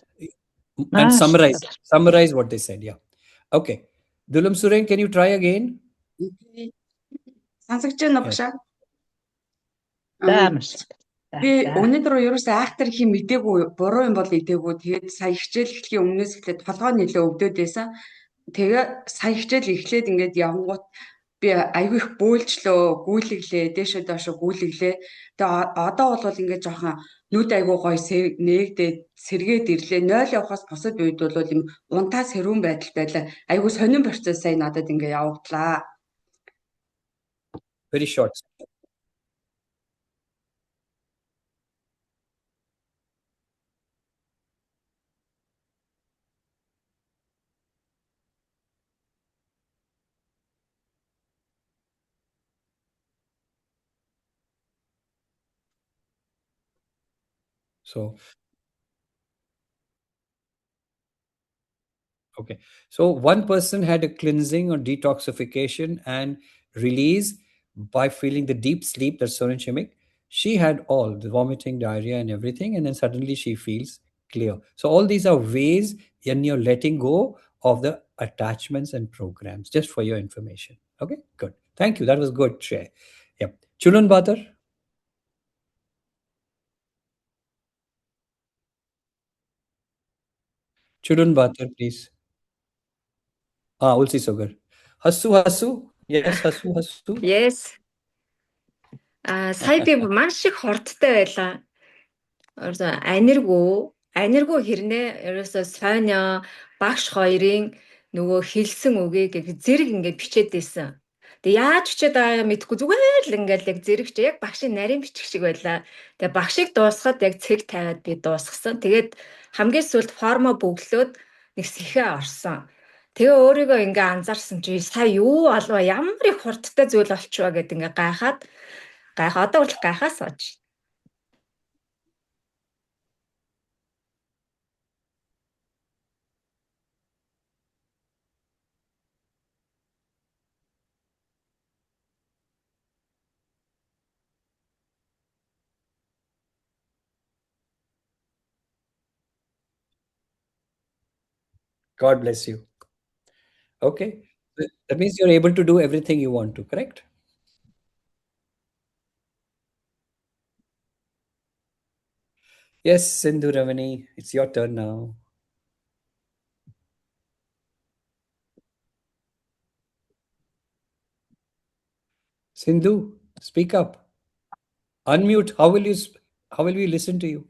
and маш summarize what they said. Yeah. Okay. Dulam Suren, can you try again? Okay. Сонсогч байна уу Yes. багшаа? за маш. Би За. өнөөдөр ерөөсөө актер их мдээгүй, буруу юм бол идээгүй. Тэгээд сая хичээл эхлэхийн өмнөөс эхлээд толгой нөлөө өвдөд байсан. Тэгээ сая хичээл эхлээд ингээд явгангууд би айгүй их бөөлжлөө, гүйлэглээ, дээшээ доошоо гүйлэглээ. Тэгээ одоо бол ингээд жоохон нүд айгүй гоё нээгдээд сэргээд ирлээ. 0 явахаас бусад үед бол юм унтаа сэрүүн байдал байлаа. Айгүй сонирн процесс сая надад ингээд явагдлаа. Very short. So, okay. So one person had a cleansing or detoxification and release by feeling the deep sleep, that's Soren. She had all the vomiting, diarrhea, and everything, and then suddenly she feels clear. So all these are ways in you're letting go of the attachments and programs, just for your information. Okay, good. Thank you. That was good share. Yep. Chulun Batar. Chulun Batar, please. Ulsi Sugar. Hasu. Yes, Hasu. Yes. Сая би маш их хурдтай байлаа. Аниргүй хэрнээ ерөөсөө Сонио багш хоёрын нөгөө хэлсэн үгийг зэрэг ингээд бичээд байсан. Тэг яаж бичээд байгааг мэдэхгүй зүгээр л ингээд яг зэрэг чи яг багшийн нарийн бичих шиг байлаа. Тэг багшийг дуусгаад яг цэг тавиад би дуусгасан. Тэгээд хамгийн сүүлд формо бөглөөд нэг сэхээ орсон. Тэгээ өөрийгөө ингээ анзаарсан чи сая юу алва ямар их хурдтай зүйл болчихваа гэд ингээ одоо бол гайхаас ооч. God bless you. Okay. That means you're able to do everything you want to, correct? Yes, Sindhu Ravani, it's your turn now. Sindhu, speak up. Unmute. How will we listen to you?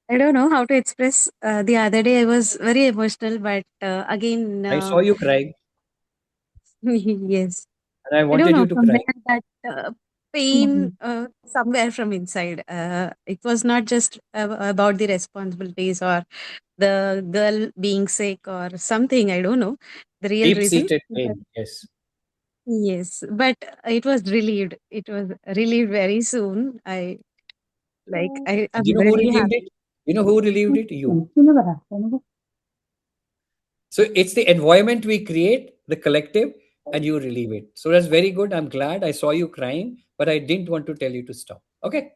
I don't know how to express. The other day I was very emotional, but again, I saw you crying yes, and I I don't wanted know you to from cry. where that pain somewhere from inside. It was not just about the responsibilities or the girl being sick or something. I don't know the real reason. Deep-seated pain. Yes. Yes, but it was relieved. It was relieved very soon. I And I'm you know who very relieved happy. it? You know who relieved it? You. So it's the environment we create, the collective, and you relieve it. So that's very good. I'm glad I saw you crying, but I didn't want to tell you to stop. Okay.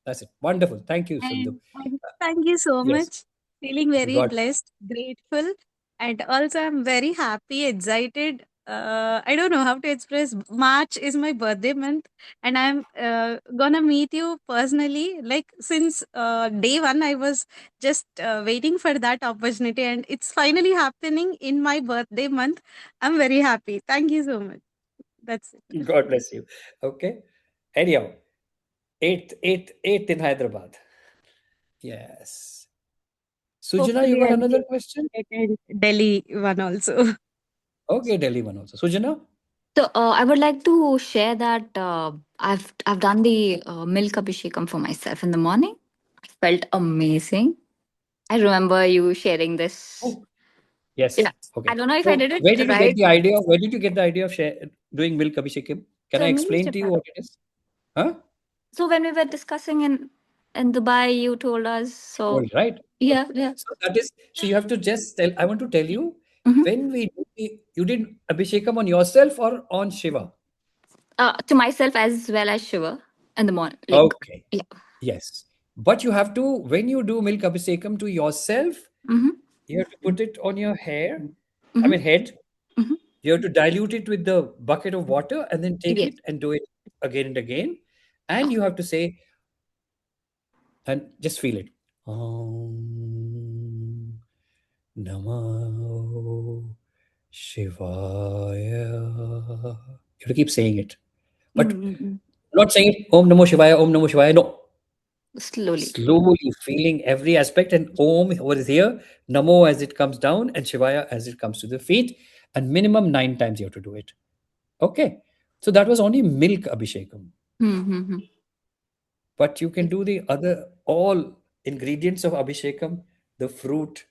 That's it. Wonderful. Thank you, Sindhu. And thank you so Yes. much. Feeling very God. blessed, grateful, and also I'm very happy, excited. I don't know how to express. March is my birthday month, and I'm gonna meet you personally. Like since day one, I was just waiting for that opportunity, and it's finally happening in my birthday month. I'm very happy. Thank you so much. That's it. God bless you. Okay. Anyhow, eighth in Hyderabad. Yes. Sujana, you Hopefully, got I'll another be question? at Delhi one also. Okay, Delhi one also. Sujana? So I would like to share that I've done the milk abhishekam for myself in the morning. Felt amazing. I remember you sharing this. Oh, yes. Yeah. I Okay. don't know if I So did it where did you get right. the idea? Where did you get the idea of doing milk abhishekam? Can So I in English explain to you department. what it is? Huh? So when we were discussing in Dubai, you told us. All So right. yeah, yeah. So that is, so you have to just tell, I want to tell you, Mhm. when you did abhishekam on yourself or on Shiva? To myself as well as Shiva in the morning. Like Okay. yeah. Yes. But you have to, when you do milk abhishekam to yourself, Mm-hmm. you have to put it on your hair, I Mm-hmm. mean head. Mm-hmm. You have to dilute it with the bucket of water and then take Yes. it and do it again and again. And you have to say, and just feel it. Om Namo Shivaya. You have to keep saying it. But Mm-hmm. not saying it, Om Namo Shivaya, Om Namo Shivaya. No. Slowly. Slowly feeling every aspect, and Om what is here, Namo as it comes down, and Shivaya as it comes to the feet. And minimum 9 times you have to do it. Okay. So that was only milk abhishekam. Mm-hmm. But you can do the other all ingredients of abhishekam, the fruit,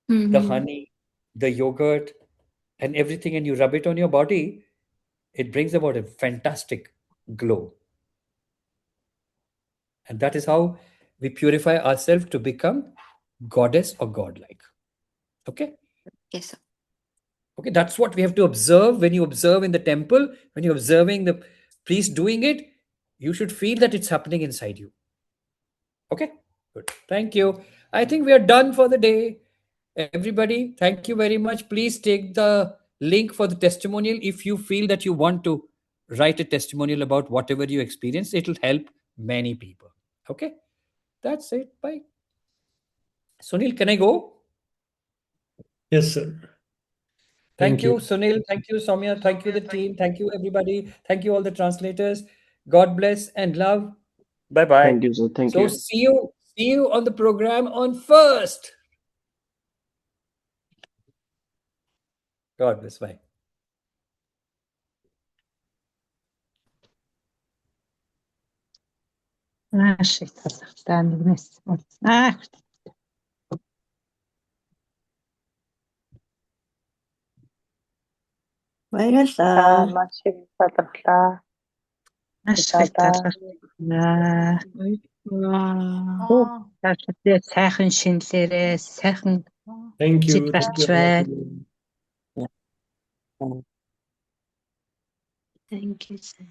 the Mm-hmm. honey, the yogurt, and everything, and you rub it on your body. It brings about a fantastic glow. And that is how we purify ourselves to become goddess or godlike. Okay. Yes, sir. Okay, that's what we have to observe. When you observe in the temple, when you're observing the priest doing it, you should feel that it's happening inside you. Okay, good. Thank you. I think we are done for the day. Everybody, thank you very much. Please take the link for the testimonial if you feel that you want to write a testimonial about whatever you experienced. It'll help many people. Okay, that's it. Bye. Sunil, can I go? Yes, sir. Thank Thank you, you. Sunil. Thank you, Soumya. Thank you, the team. Thank you, everybody. Thank you, all the translators. God bless and love. Bye bye. Thank you, sir. Thank So you. see you on the program on 1st. God bless. Bye. Shit. Баярлалаа. Маш их талархлаа. Сайхан шинэлээрээ сайхан Thank you. зэвэрч Thank you. бай. Thank you, sir.